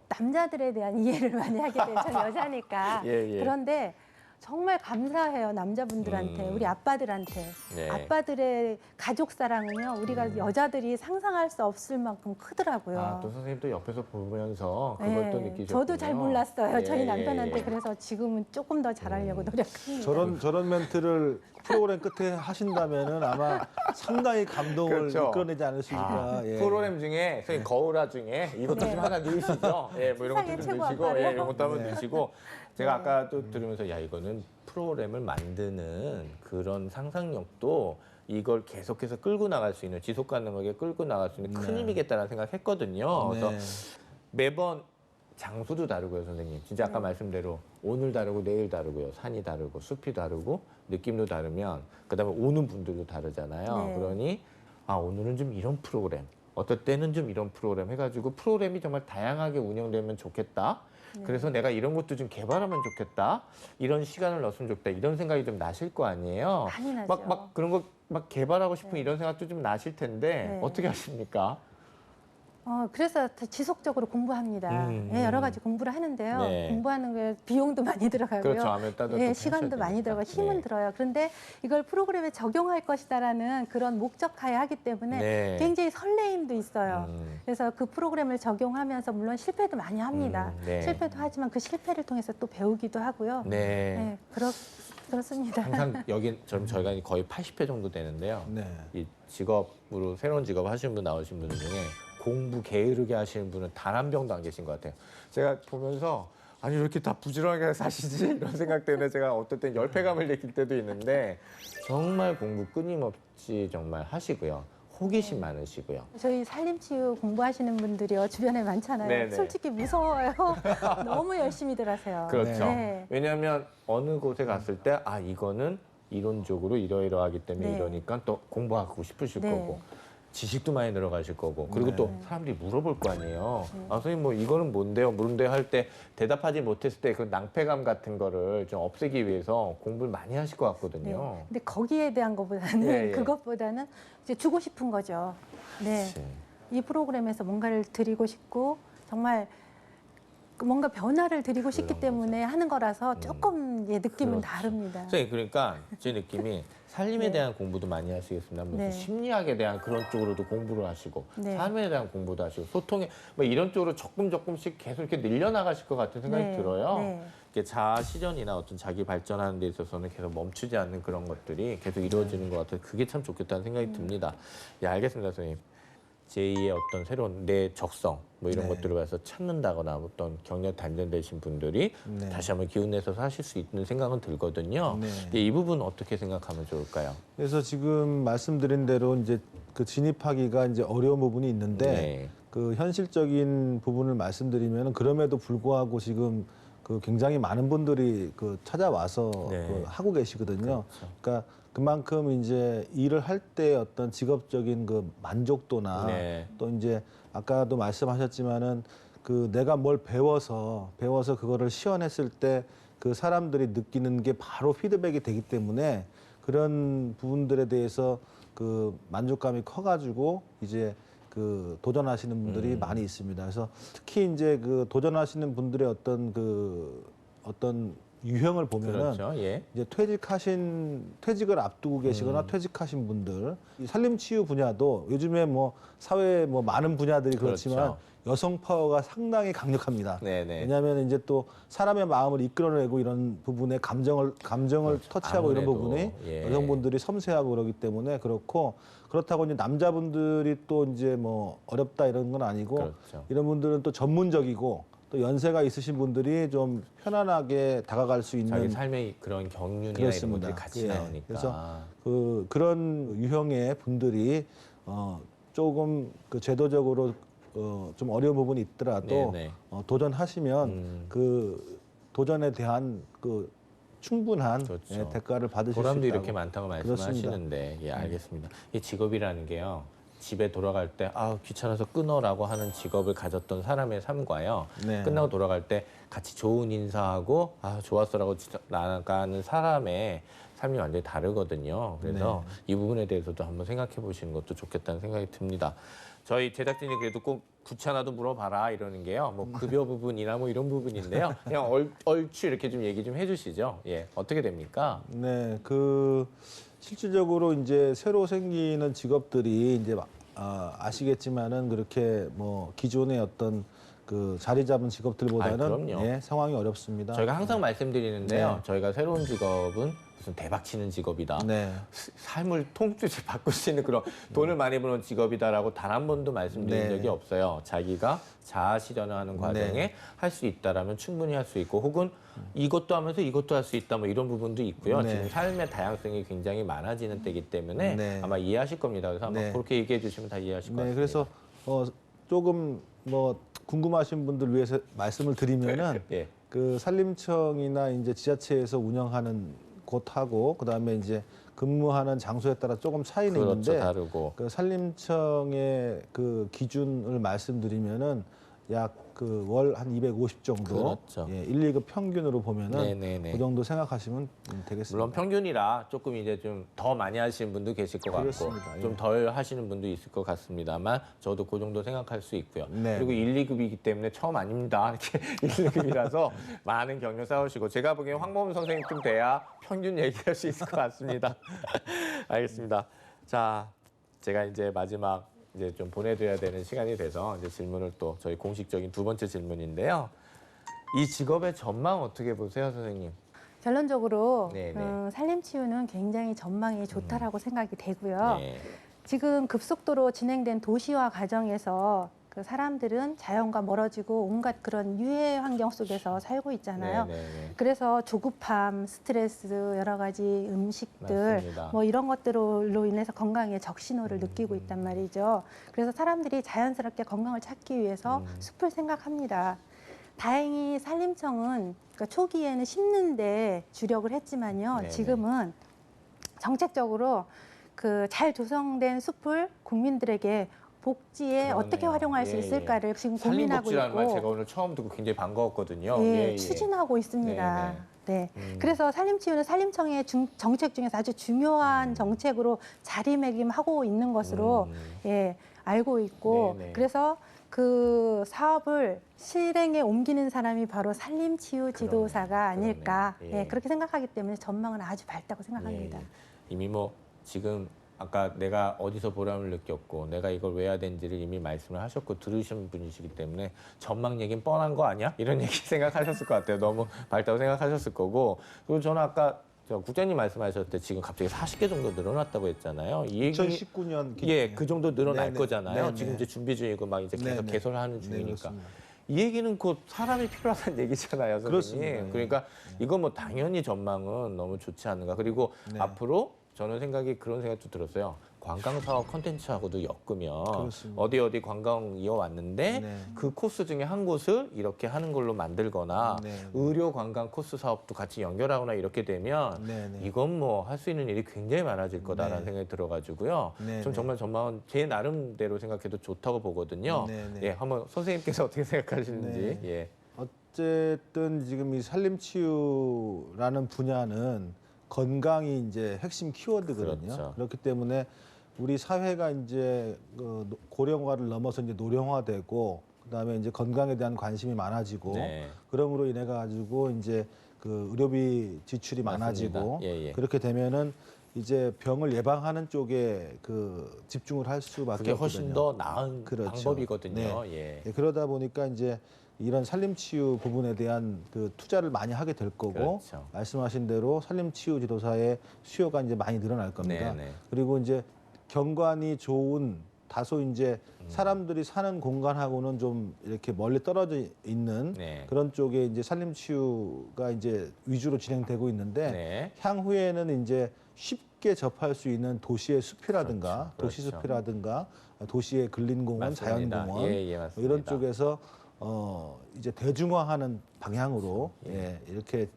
Speaker 3: 남자들에 대한 이해를 많이 하게 돼요. 전 여자니까.
Speaker 1: 예, 예.
Speaker 3: 그런데 정말 감사해요. 남자분들한테, 우리 아빠들한테.
Speaker 1: 네.
Speaker 3: 아빠들의 가족 사랑은요. 우리가 여자들이 상상할 수 없을 만큼 크더라고요.
Speaker 1: 아, 또 선생님 또 옆에서 보면서 그걸
Speaker 3: 네,
Speaker 1: 또 느끼셨군요.
Speaker 3: 저도 잘 몰랐어요.
Speaker 1: 예,
Speaker 3: 저희
Speaker 1: 예,
Speaker 3: 남편한테.
Speaker 1: 예.
Speaker 3: 그래서 지금은 조금 더 잘하려고 노력합니다.
Speaker 4: 저런 멘트를 프로그램 끝에 하신다면은 아마 상당히 감동을
Speaker 1: 그렇죠.
Speaker 4: 이끌어내지 않으실까. 예.
Speaker 1: 프로그램 중에 선생님 거울아 중에 이것도
Speaker 3: 네.
Speaker 1: 좀 하나 넣으시죠. 예, 뭐 이런 것도
Speaker 3: 세상의
Speaker 1: 좀
Speaker 3: 최고
Speaker 1: 넣으시고,
Speaker 3: 아빠요?
Speaker 1: 예, 이런 것도 한번
Speaker 4: 네.
Speaker 1: 넣으시고. 제가 아까 또 들으면서 야 이거는 프로그램을 만드는 그런 상상력도 이걸 계속해서 끌고 나갈 수 있는 지속 가능하게 끌고 나갈 수 있는 큰
Speaker 4: 네.
Speaker 1: 힘이겠다는 생각했거든요. 그래서
Speaker 4: 네.
Speaker 1: 매번 장소도 다르고요, 선생님. 진짜 아까 말씀대로 오늘 다르고 내일 다르고요. 산이 다르고 숲이 다르고 느낌도 다르면 그다음에 오는 분들도 다르잖아요.
Speaker 3: 네.
Speaker 1: 그러니 오늘은 좀 이런 프로그램, 어떨 때는 좀 이런 프로그램 해가지고 프로그램이 정말 다양하게 운영되면 좋겠다. 그래서 내가 이런 것도 좀 개발하면 좋겠다. 이런 시간을 넣었으면 좋겠다. 이런 생각이 좀 나실 거 아니에요.
Speaker 3: 많이 나죠.
Speaker 1: 막 그런 거 막 개발하고 싶은 이런 생각도 좀 나실 텐데
Speaker 3: 네.
Speaker 1: 어떻게 하십니까?
Speaker 3: 그래서 지속적으로 공부합니다. 예, 여러 가지 공부를 하는데요.
Speaker 1: 네.
Speaker 3: 공부하는 게 비용도 많이 들어가고요.
Speaker 1: 그렇죠. 아무래도 따로 또
Speaker 3: 예,
Speaker 1: 하셔야
Speaker 3: 시간도 많이
Speaker 1: 되니까.
Speaker 3: 들어가고 힘은
Speaker 1: 네.
Speaker 3: 들어요. 그런데 이걸 프로그램에 적용할 것이다라는 그런 목적하에 하기 때문에
Speaker 1: 네.
Speaker 3: 굉장히 설레임도 있어요.
Speaker 1: 음.
Speaker 3: 그래서 그 프로그램을 적용하면서 물론 실패도 많이 합니다.
Speaker 1: 네.
Speaker 3: 실패도 하지만 그 실패를 통해서 또 배우기도 하고요.
Speaker 1: 네.
Speaker 3: 예, 그렇습니다.
Speaker 1: 항상 여기 저희가 거의 80회 정도 되는데요.
Speaker 4: 네.
Speaker 1: 이 직업으로 새로운 직업 하시는 분 나오신 분들 중에 공부 게으르게 하시는 분은 단 한 명도 안 계신 것 같아요. 제가 보면서 아니 왜 이렇게 다 부지런하게 사시지? 이런 생각 때문에 제가 어떨 땐 열패감을 느낄 때도 있는데 정말 공부 끊임없이 정말 하시고요. 호기심 많으시고요.
Speaker 3: 저희 살림치유 공부하시는 분들이요 주변에 많잖아요.
Speaker 1: 네네.
Speaker 3: 솔직히 무서워요. 너무 열심히들 하세요.
Speaker 1: 그렇죠.
Speaker 3: 네.
Speaker 1: 왜냐하면 어느 곳에 갔을 때 이거는 이론적으로 이러이러하기 때문에
Speaker 3: 네.
Speaker 1: 이러니까 또 공부하고 싶으실
Speaker 3: 네.
Speaker 1: 거고 지식도 많이 늘어가실 거고 그리고 또 사람들이 물어볼 거 아니에요. 선생님 뭐 이거는 뭔데요? 할 때 대답하지 못했을 때 그 낭패감 같은 거를 좀 없애기 위해서 공부를 많이 하실 것 같거든요.
Speaker 3: 네. 근데 거기에 대한 것보다는
Speaker 1: 예, 예.
Speaker 3: 그것보다는 이제 주고 싶은 거죠. 네.
Speaker 1: 그치.
Speaker 3: 이 프로그램에서 뭔가를 드리고 싶고 정말 뭔가 변화를 드리고 싶기
Speaker 1: 그런
Speaker 3: 때문에 하는 거라서 조금 느낌은
Speaker 1: 그렇죠.
Speaker 3: 다릅니다.
Speaker 1: 선생님 그러니까 제 느낌이 살림에
Speaker 3: 네.
Speaker 1: 대한 공부도 많이 하시겠습니다. 무슨
Speaker 3: 네.
Speaker 1: 심리학에 대한 그런 쪽으로도 공부를 하시고
Speaker 3: 네.
Speaker 1: 삶에 대한 공부도 하시고 소통에 뭐 이런 쪽으로 조금씩 계속 이렇게 늘려나가실 것 같은 생각이
Speaker 3: 네.
Speaker 1: 들어요.
Speaker 3: 네.
Speaker 1: 이게 자아 실현이나 어떤 자기 발전하는 데 있어서는 계속 멈추지 않는 그런 것들이 계속 이루어지는 것 같아서 그게 참 좋겠다는 생각이 듭니다. 예, 알겠습니다, 선생님. 제2의 어떤 새로운 내 적성 뭐 이런
Speaker 4: 네.
Speaker 1: 것들을 봐서 찾는다거나 어떤 경력 단련되신 분들이
Speaker 4: 네.
Speaker 1: 다시 한번 기운 내서 하실 수 있는 생각은 들거든요.
Speaker 4: 네.
Speaker 1: 예, 이 부분 어떻게 생각하면 좋을까요?
Speaker 4: 그래서 지금 말씀드린 대로 이제 그 진입하기가 이제 어려운 부분이 있는데
Speaker 1: 네.
Speaker 4: 그 현실적인 부분을 말씀드리면 그럼에도 불구하고 지금 그 굉장히 많은 분들이 그 찾아와서
Speaker 1: 네.
Speaker 4: 그 하고 계시거든요.
Speaker 1: 그렇죠.
Speaker 4: 그러니까 그만큼 이제 일을 할 때 어떤 직업적인 그 만족도나
Speaker 1: 네.
Speaker 4: 또 이제 아까도 말씀하셨지만은 그 내가 뭘 배워서 그거를 시연했을 때 그 사람들이 느끼는 게 바로 피드백이 되기 때문에 그런 부분들에 대해서 그 만족감이 커가지고 이제 그 도전하시는 분들이 많이 있습니다. 그래서 특히 이제 그 도전하시는 분들의 어떤 유형을 보면은
Speaker 1: 그렇죠. 예.
Speaker 4: 이제 퇴직을 앞두고 계시거나 퇴직하신 분들, 이 산림치유 분야도 요즘에 뭐 사회에 뭐 많은 분야들이 그렇지만
Speaker 1: 그렇죠.
Speaker 4: 여성 파워가 상당히 강력합니다.
Speaker 1: 네네.
Speaker 4: 왜냐하면 이제 또 사람의 마음을 이끌어내고 이런 부분에 감정을
Speaker 1: 그렇죠.
Speaker 4: 터치하고 이런
Speaker 1: 아무래도,
Speaker 4: 부분이
Speaker 1: 예.
Speaker 4: 여성분들이 섬세하고 그러기 때문에 그렇다고 이제 남자분들이 또 이제 뭐 어렵다 이런 건 아니고
Speaker 1: 그렇죠.
Speaker 4: 이런 분들은 또 전문적이고 또 연세가 있으신 분들이 좀 편안하게 다가갈 수 있는
Speaker 1: 자기 삶의 그런 경륜이나
Speaker 4: 그렇습니다.
Speaker 1: 이런 것들이 같이
Speaker 4: 예.
Speaker 1: 나오니까.
Speaker 4: 그래서 그런 유형의 분들이 조금 그 제도적으로 좀 어려운 부분이 있더라도
Speaker 1: 네네.
Speaker 4: 도전하시면 그 도전에 대한 그 충분한
Speaker 1: 그렇죠.
Speaker 4: 예, 대가를 받으실 수
Speaker 1: 보람도
Speaker 4: 있다고.
Speaker 1: 이렇게 많다고
Speaker 4: 그렇습니다.
Speaker 1: 말씀하시는데, 예, 알겠습니다. 이 직업이라는 게요. 집에 돌아갈 때 귀찮아서 끊어라고 하는 직업을 가졌던 사람의 삶과요.
Speaker 4: 네.
Speaker 1: 끝나고 돌아갈 때 같이 좋은 인사하고 좋았어라고 나가는 사람의 삶이 완전히 다르거든요. 그래서 이 부분에 대해서도 한번 생각해 보시는 것도 좋겠다는 생각이 듭니다. 저희 제작진이 그래도 꼭 구차나도 물어봐라 이러는 게요. 뭐 급여 부분이나 뭐 이런 부분인데요. 그냥 얼추 이렇게 좀 얘기 좀 해주시죠. 예, 어떻게 됩니까?
Speaker 4: 네, 그 실질적으로 이제 새로 생기는 직업들이 이제 아시겠지만은 그렇게 뭐 기존의 어떤 그 자리 잡은 직업들보다는
Speaker 1: 그럼요.
Speaker 4: 예, 상황이 어렵습니다.
Speaker 1: 저희가 항상 말씀드리는데요.
Speaker 4: 네.
Speaker 1: 저희가 새로운 직업은 무슨 대박 치는 직업이다.
Speaker 4: 네.
Speaker 1: 삶을 통째로 바꿀 수 있는 그런 돈을 많이 버는 직업이다라고 단 한 번도 말씀드린
Speaker 4: 네.
Speaker 1: 적이 없어요. 자기가 자아 실현을 하는 과정에
Speaker 4: 네.
Speaker 1: 할 수 있다라면 충분히 할 수 있고 혹은 이것도 하면서 이것도 할 수 있다 뭐 이런 부분도 있고요.
Speaker 4: 네.
Speaker 1: 지금 삶의 다양성이 굉장히 많아지는 때이기 때문에
Speaker 4: 네.
Speaker 1: 아마 이해하실 겁니다. 그래서 아마
Speaker 4: 네.
Speaker 1: 그렇게 얘기해 주시면 다 이해하실 것
Speaker 4: 네,
Speaker 1: 같습니다.
Speaker 4: 그래서 조금 뭐 궁금하신 분들 위해서 말씀을 드리면은
Speaker 1: 예.
Speaker 4: 그 산림청이나 이제 지자체에서 운영하는 곳하고 그다음에 이제 근무하는 장소에 따라 조금 차이는
Speaker 1: 그렇죠.
Speaker 4: 있는데
Speaker 1: 다르고.
Speaker 4: 그 산림청의 그 기준을 말씀드리면은 약 그 월 한 250 정도,
Speaker 1: 그렇죠.
Speaker 4: 예, 1, 2급 평균으로 보면은
Speaker 1: 네네네.
Speaker 4: 그 정도 생각하시면 되겠습니다.
Speaker 1: 물론 평균이라 조금 이제 좀 더 많이 하시는 분도 계실 것 같고
Speaker 4: 그렇습니다. 예.
Speaker 1: 좀 덜 하시는 분도 있을 것 같습니다만 저도 그 정도 생각할 수 있고요.
Speaker 4: 네.
Speaker 1: 그리고 1, 2급이기 때문에 처음 아닙니다. 이렇게 1, 2급이라서 많은 경력 쌓으시고 제가 보기엔 황범 선생님쯤 돼야 평균 얘기할 수 있을 것 같습니다. 알겠습니다. 자, 제가 이제 마지막 이제 좀 보내드려야 되는 시간이 돼서 이제 질문을 또 저희 공식적인 두 번째 질문인데요. 이 직업의 전망 어떻게 보세요, 선생님?
Speaker 3: 결론적으로
Speaker 1: 네네.
Speaker 3: 산림치유는 굉장히 전망이 좋다라고 생각이 되고요.
Speaker 1: 네.
Speaker 3: 지금 급속도로 진행된 도시화 과정에서 그 사람들은 자연과 멀어지고 온갖 그런 유해 환경 속에서 살고 있잖아요.
Speaker 1: 네네네.
Speaker 3: 그래서 조급함, 스트레스, 여러 가지 음식들,
Speaker 1: 맞습니다.
Speaker 3: 뭐 이런 것들로 인해서 건강에 적신호를 느끼고 있단 말이죠. 그래서 사람들이 자연스럽게 건강을 찾기 위해서 숲을 생각합니다. 다행히 산림청은 그러니까 초기에는 심는데 주력을 했지만요.
Speaker 1: 네네.
Speaker 3: 지금은 정책적으로 그 잘 조성된 숲을 국민들에게 복지에
Speaker 1: 그러네요.
Speaker 3: 어떻게 활용할 수
Speaker 1: 예,
Speaker 3: 있을까를 지금 고민하고
Speaker 1: 산림복지라는 말 제가
Speaker 3: 있고
Speaker 1: 오늘 처음 듣고 굉장히 반가웠거든요.
Speaker 3: 예, 추진하고 있습니다. 네. 그래서 산림치유는 산림청의 정책 중에서 아주 중요한 정책으로 자리매김하고 있는 것으로 예, 알고 있고
Speaker 1: 네네.
Speaker 3: 그래서 그 사업을 실행에 옮기는 사람이 바로 산림치유 지도사가 아닐까
Speaker 1: 그러네요. 예.
Speaker 3: 예, 그렇게 생각하기 때문에 전망은 아주 밝다고 생각합니다.
Speaker 1: 예, 예. 이미 뭐 지금 아까 내가 어디서 보람을 느꼈고 내가 이걸 왜 해야 되는지를 이미 말씀을 하셨고 들으신 분이시기 때문에 전망 얘기는 뻔한 거 아니야? 이런 얘기 생각하셨을 것 같아요. 너무 밝다고 생각하셨을 거고 그리고 저는 아까 국장님 말씀하셨을 때 지금 갑자기 40개 정도 늘어났다고 했잖아요. 이 얘기
Speaker 4: 2019년
Speaker 1: 예, 그 정도 늘어날
Speaker 4: 네네.
Speaker 1: 거잖아요.
Speaker 4: 네네.
Speaker 1: 지금 이제 준비 중이고 막 이제 계속
Speaker 4: 네네.
Speaker 1: 개설하는
Speaker 4: 네,
Speaker 1: 중이니까.
Speaker 4: 그렇습니다.
Speaker 1: 이 얘기는 곧 사람이 필요하다는 얘기잖아요, 선생님.
Speaker 4: 그렇습니다. 예.
Speaker 1: 그러니까 이거 뭐 당연히 전망은 너무 좋지 않은가. 그리고
Speaker 4: 네.
Speaker 1: 앞으로 저는 그런 생각도 들었어요. 관광 사업 콘텐츠하고도 엮으면
Speaker 4: 그렇습니다.
Speaker 1: 어디 관광 이어왔는데
Speaker 4: 네.
Speaker 1: 그 코스 중에 한 곳을 이렇게 하는 걸로 만들거나
Speaker 4: 네.
Speaker 1: 의료 관광 코스 사업도 같이 연결하거나 이렇게 되면
Speaker 4: 네. 네.
Speaker 1: 이건 뭐 할 수 있는 일이 굉장히 많아질 거다라는
Speaker 4: 네.
Speaker 1: 생각이 들어가지고
Speaker 4: 네,
Speaker 1: 좀
Speaker 4: 네.
Speaker 1: 정말 전망은 제 나름대로 생각해도 좋다고 보거든요.
Speaker 4: 네, 네.
Speaker 1: 예, 한번 선생님께서 어떻게 생각하시는지.
Speaker 4: 네.
Speaker 1: 예.
Speaker 4: 어쨌든 지금 이 산림치유라는 분야는 건강이 이제 핵심 키워드거든요.
Speaker 1: 그렇죠.
Speaker 4: 그렇기 때문에 우리 사회가 이제 그 고령화를 넘어서 이제 노령화되고 그다음에 이제 건강에 대한 관심이 많아지고
Speaker 1: 네.
Speaker 4: 그러므로 인해 가지고 이제 그 의료비 지출이
Speaker 1: 맞습니다.
Speaker 4: 많아지고
Speaker 1: 예, 예.
Speaker 4: 그렇게 되면은 이제 병을 예방하는 쪽에 그 집중을 할 수밖에
Speaker 1: 그게 훨씬
Speaker 4: 없거든요.
Speaker 1: 더 나은
Speaker 4: 그렇죠.
Speaker 1: 방법이거든요.
Speaker 4: 네.
Speaker 1: 예.
Speaker 4: 예, 그러다 보니까 이제 이런 산림치유 부분에 대한 그 투자를 많이 하게 될 거고
Speaker 1: 그렇죠.
Speaker 4: 말씀하신 대로 산림치유 지도사의 수요가 이제 많이 늘어날 겁니다.
Speaker 1: 네, 네.
Speaker 4: 그리고 이제 경관이 좋은 다소 이제 사람들이 사는 공간하고는 좀 이렇게 멀리 떨어져 있는
Speaker 1: 네.
Speaker 4: 그런 쪽에 이제 산림치유가 이제 위주로 진행되고 있는데
Speaker 1: 네.
Speaker 4: 향후에는 이제 쉽게 접할 수 있는 도시의 숲이라든가
Speaker 1: 그렇죠.
Speaker 4: 도시
Speaker 1: 그렇죠.
Speaker 4: 숲이라든가 도시의 근린공원,
Speaker 1: 맞습니다.
Speaker 4: 자연공원
Speaker 1: 예, 맞습니다.
Speaker 4: 이런 쪽에서 이제 대중화하는 방향으로 예, 이렇게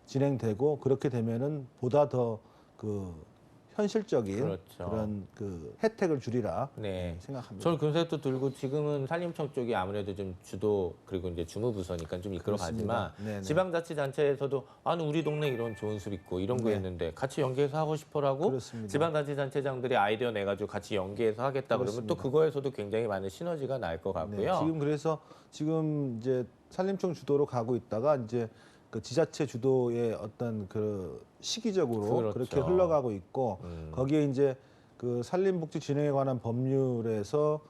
Speaker 4: 진행되고 그렇게 되면은 보다 더 그 현실적인
Speaker 1: 그렇죠.
Speaker 4: 그런 그 혜택을 주리라
Speaker 1: 네.
Speaker 4: 생각합니다.
Speaker 1: 저는 그런 생각도 들고 지금은 산림청 쪽이 아무래도 좀 주도 그리고 이제 주무부서니까 좀 이끌어가지만
Speaker 4: 그렇습니다. 네네.
Speaker 1: 지방자치단체에서도 아니 우리 동네 이런 좋은 숲 있고 이런 거
Speaker 4: 네.
Speaker 1: 있는데 같이 연계해서 하고 싶어라고
Speaker 4: 그렇습니다.
Speaker 1: 지방자치단체장들이 아이디어 내가지고 같이 연계해서 하겠다 그러면 또
Speaker 4: 그렇습니다.
Speaker 1: 그거에서도 굉장히 많은 시너지가 날 것 같고요.
Speaker 4: 네, 지금 그래서 지금 이제 산림청 주도로 가고 있다가 이제 그 지자체 주도의 어떤 그 시기적으로
Speaker 1: 그렇죠.
Speaker 4: 그렇게 흘러가고 있고
Speaker 1: 음.
Speaker 4: 거기에 이제 그 산림복지 진흥에 관한 법률에서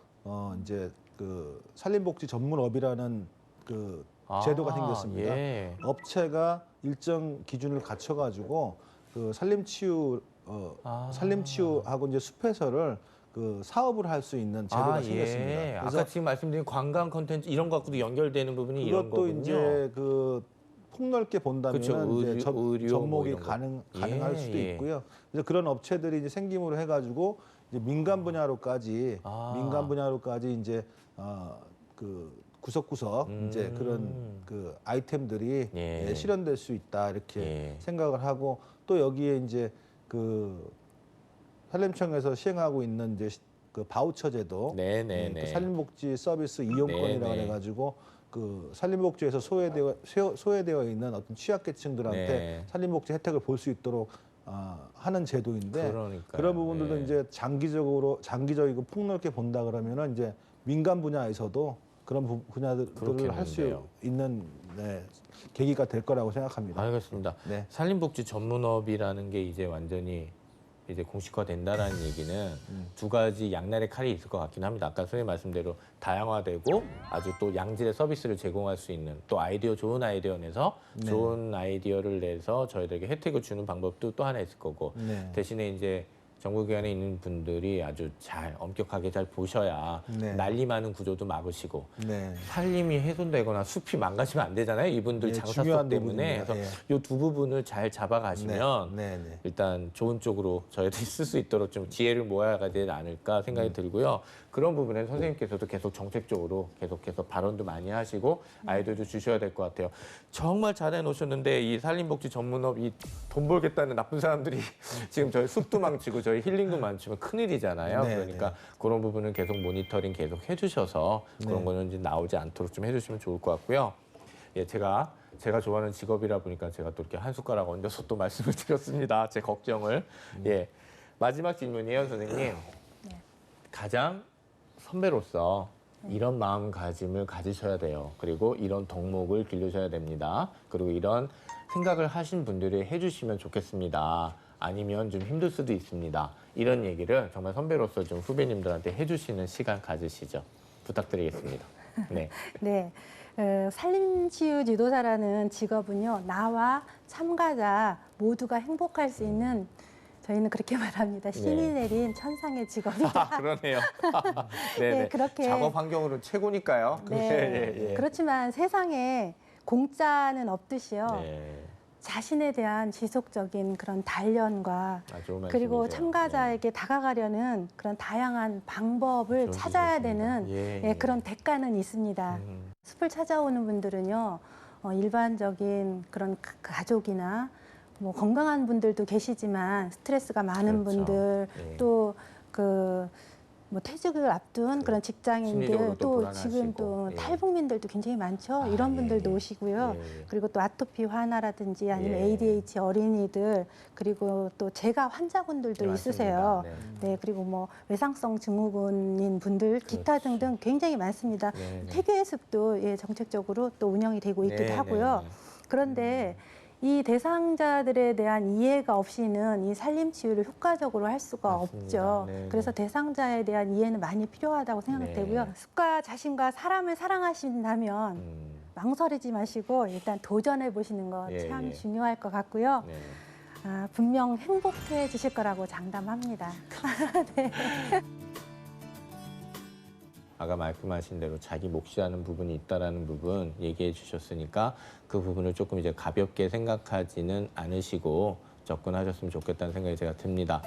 Speaker 4: 이제 그 산림복지 전문업이라는 그 제도가 생겼습니다.
Speaker 1: 예.
Speaker 4: 업체가 일정 기준을 갖춰가지고 그 산림치유 산림치유하고 이제 숲해설을 그 사업을 할 수 있는 제도가 생겼습니다.
Speaker 1: 예.
Speaker 4: 그래서
Speaker 1: 아까 지금 말씀드린 관광 콘텐츠 이런 거 갖고도 연결되는 부분이 이런
Speaker 4: 그것도
Speaker 1: 거군요.
Speaker 4: 이제 그 폭넓게 본다면
Speaker 1: 그쵸,
Speaker 4: 이제
Speaker 1: 의료 뭐
Speaker 4: 접목이
Speaker 1: 이런 거.
Speaker 4: 가능할
Speaker 1: 예,
Speaker 4: 수도
Speaker 1: 예.
Speaker 4: 있고요. 그래서 그런 업체들이 이제 생김으로 해가지고 이제 민간 분야로까지 민간 분야로까지 이제 그 구석구석 이제 그런 그 아이템들이
Speaker 1: 예.
Speaker 4: 예, 실현될 수 있다 이렇게
Speaker 1: 예.
Speaker 4: 생각을 하고 또 여기에 이제 그 산림청에서 시행하고 있는 이제 그 바우처 제도,
Speaker 1: 네네네.
Speaker 4: 그 산림복지 서비스 이용권이라고
Speaker 1: 네네.
Speaker 4: 해가지고 그 산림복지에서 소외되어 있는 어떤 취약계층들한테
Speaker 1: 네.
Speaker 4: 산림복지 혜택을 볼 수 있도록 하는 제도인데
Speaker 1: 그러니까요.
Speaker 4: 그런 부분들도
Speaker 1: 네.
Speaker 4: 이제 장기적이고 폭넓게 본다 그러면은 이제 민간 분야에서도 그런 분야들을 할 수
Speaker 1: 그렇겠는데요.
Speaker 4: 있는 네, 계기가 될 거라고 생각합니다.
Speaker 1: 알겠습니다.
Speaker 4: 네.
Speaker 1: 산림복지 전문업이라는 게 이제 완전히 이제 공식화된다라는 얘기는 두 가지 양날의 칼이 있을 것 같긴 합니다. 아까 선생님 말씀대로 다양화되고 아주 또 양질의 서비스를 제공할 수 있는 또 아이디어 좋은 아이디어 내서
Speaker 4: 네.
Speaker 1: 좋은 아이디어를 내서 저희들에게 혜택을 주는 방법도 또 하나 있을 거고
Speaker 4: 네.
Speaker 1: 대신에 이제 정부기관에 있는 분들이 아주 잘 엄격하게 잘 보셔야
Speaker 4: 네.
Speaker 1: 난리 많은 구조도 막으시고
Speaker 4: 네.
Speaker 1: 산림이 훼손되거나 숲이 망가지면 안 되잖아요. 이분들
Speaker 4: 예,
Speaker 1: 장사
Speaker 4: 중요한
Speaker 1: 속 때문에.
Speaker 4: 부분입니다.
Speaker 1: 그래서 이 두 부분을 잘 잡아가시면
Speaker 4: 네. 네.
Speaker 1: 일단 좋은 쪽으로 저희들이 쓸 수 있도록 좀 지혜를 모아야 되지 않을까 생각이 들고요. 그런 부분에 선생님께서도 계속 정책적으로 계속해서 발언도 많이 하시고 아이디어도 주셔야 될 것 같아요. 정말 잘해 놓으셨는데 이 산림복지 전문업 이 돈 벌겠다는 나쁜 사람들이 지금 저희 숲도 망치고 저희 힐링도 망치면 큰일이잖아요.
Speaker 4: 네,
Speaker 1: 그러니까 그런 부분은 계속 모니터링 계속 해주셔서 그런
Speaker 4: 네.
Speaker 1: 거는 이제 나오지 않도록 좀 해주시면 좋을 것 같고요. 예, 제가 좋아하는 직업이라 보니까 제가 또 이렇게 한 숟가락 얹어서 또 말씀을 드렸습니다. 제 걱정을. 예. 마지막 질문이에요, 선생님. 가장 선배로서 이런 마음가짐을 가지셔야 돼요. 그리고 이런 덕목을 기르셔야 됩니다. 그리고 이런 생각을 하신 분들이 해주시면 좋겠습니다. 아니면 좀 힘들 수도 있습니다. 이런 얘기를 정말 선배로서 좀 후배님들한테 해주시는 시간 가지시죠. 부탁드리겠습니다. 네.
Speaker 3: 네. 산림치유 지도사라는 직업은요, 나와 참가자 모두가 행복할 수 있는 저희는 그렇게 말합니다. 신이
Speaker 1: 네.
Speaker 3: 내린 천상의 직업이다.
Speaker 1: 그러네요. 네네.
Speaker 3: 네, 그렇게.
Speaker 1: 작업 환경으로 최고니까요.
Speaker 3: 네.
Speaker 1: 예, 예.
Speaker 3: 그렇지만 세상에 공짜는 없듯이요.
Speaker 1: 네.
Speaker 3: 자신에 대한 지속적인 그런 단련과
Speaker 1: 아, 좋은
Speaker 3: 그리고
Speaker 1: 말씀이세요.
Speaker 3: 참가자에게 다가가려는 그런 다양한 방법을
Speaker 1: 좋은
Speaker 3: 찾아야
Speaker 1: 지적입니다.
Speaker 3: 되는
Speaker 1: 예,
Speaker 3: 그런 대가는 있습니다. 숲을 찾아오는 분들은요, 일반적인 그런 가족이나 뭐 건강한 분들도 계시지만 스트레스가 많은
Speaker 1: 그렇죠.
Speaker 3: 분들
Speaker 1: 예.
Speaker 3: 또 뭐 퇴직을 앞둔 그런 직장인들
Speaker 1: 심리적으로 또
Speaker 3: 또
Speaker 1: 불안하시고.
Speaker 3: 지금 또
Speaker 1: 예.
Speaker 3: 탈북민들도 굉장히 많죠.
Speaker 1: 아,
Speaker 3: 이런
Speaker 1: 예,
Speaker 3: 분들도
Speaker 1: 예.
Speaker 3: 오시고요.
Speaker 1: 예, 예.
Speaker 3: 그리고 또 아토피 환아라든지 아니면
Speaker 1: 예.
Speaker 3: ADHD 어린이들 그리고 또 재가 환자분들도
Speaker 1: 네,
Speaker 3: 있으세요.
Speaker 1: 맞습니다.
Speaker 3: 네, 그리고 뭐 외상성 증후군인 분들 기타
Speaker 1: 그렇죠.
Speaker 3: 등등 굉장히 많습니다.
Speaker 1: 네, 네.
Speaker 3: 태교의 숲도 정책적으로 또 운영이 되고 있기도
Speaker 1: 네,
Speaker 3: 하고요.
Speaker 1: 네, 네.
Speaker 3: 그런데 이 대상자들에 대한 이해가 없이는 이 살림 치유를 효과적으로 할 수가
Speaker 1: 맞습니다.
Speaker 3: 없죠.
Speaker 1: 네, 네.
Speaker 3: 그래서 대상자에 대한 이해는 많이 필요하다고 생각되고요.
Speaker 1: 네.
Speaker 3: 숲과 자신과 사람을 사랑하신다면 망설이지 마시고 일단 도전해 보시는 거
Speaker 1: 예,
Speaker 3: 참
Speaker 1: 예.
Speaker 3: 중요할 것 같고요.
Speaker 1: 네.
Speaker 3: 분명 행복해지실 거라고 장담합니다.
Speaker 1: 아까 말씀하신 대로 자기 몫이라는 부분이 있다라는 부분 얘기해 주셨으니까 그 부분을 조금 이제 가볍게 생각하지는 않으시고 접근하셨으면 좋겠다는 생각이 제가 듭니다.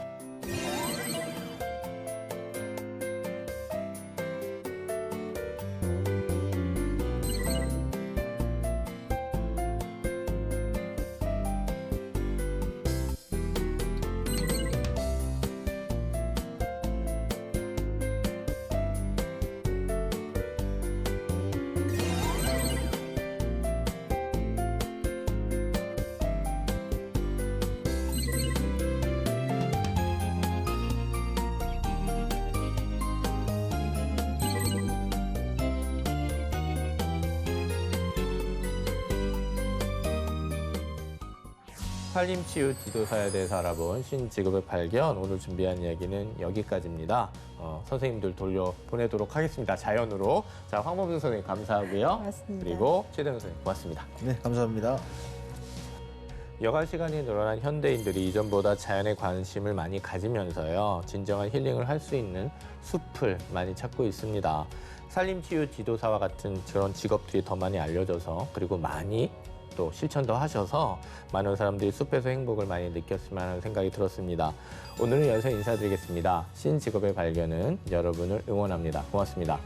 Speaker 1: 산림치유 지도사에 대해서 알아본 신직업의 발견, 오늘 준비한 이야기는 여기까지입니다. 선생님들 돌려보내도록 하겠습니다. 자연으로. 자, 황범준 선생님 감사하고요.
Speaker 3: 고맙습니다.
Speaker 1: 그리고 최대현 선생님 고맙습니다.
Speaker 4: 네, 감사합니다.
Speaker 1: 여가 시간이 늘어난 현대인들이 이전보다 자연에 관심을 많이 가지면서요. 진정한 힐링을 할 수 있는 숲을 많이 찾고 있습니다. 산림치유 지도사와 같은 그런 직업들이 더 많이 알려져서 그리고 많이 또 실천도 하셔서 많은 사람들이 숲에서 행복을 많이 느꼈으면 하는 생각이 들었습니다. 오늘은 여기서 인사드리겠습니다. 신직업의 발견은 여러분을 응원합니다. 고맙습니다.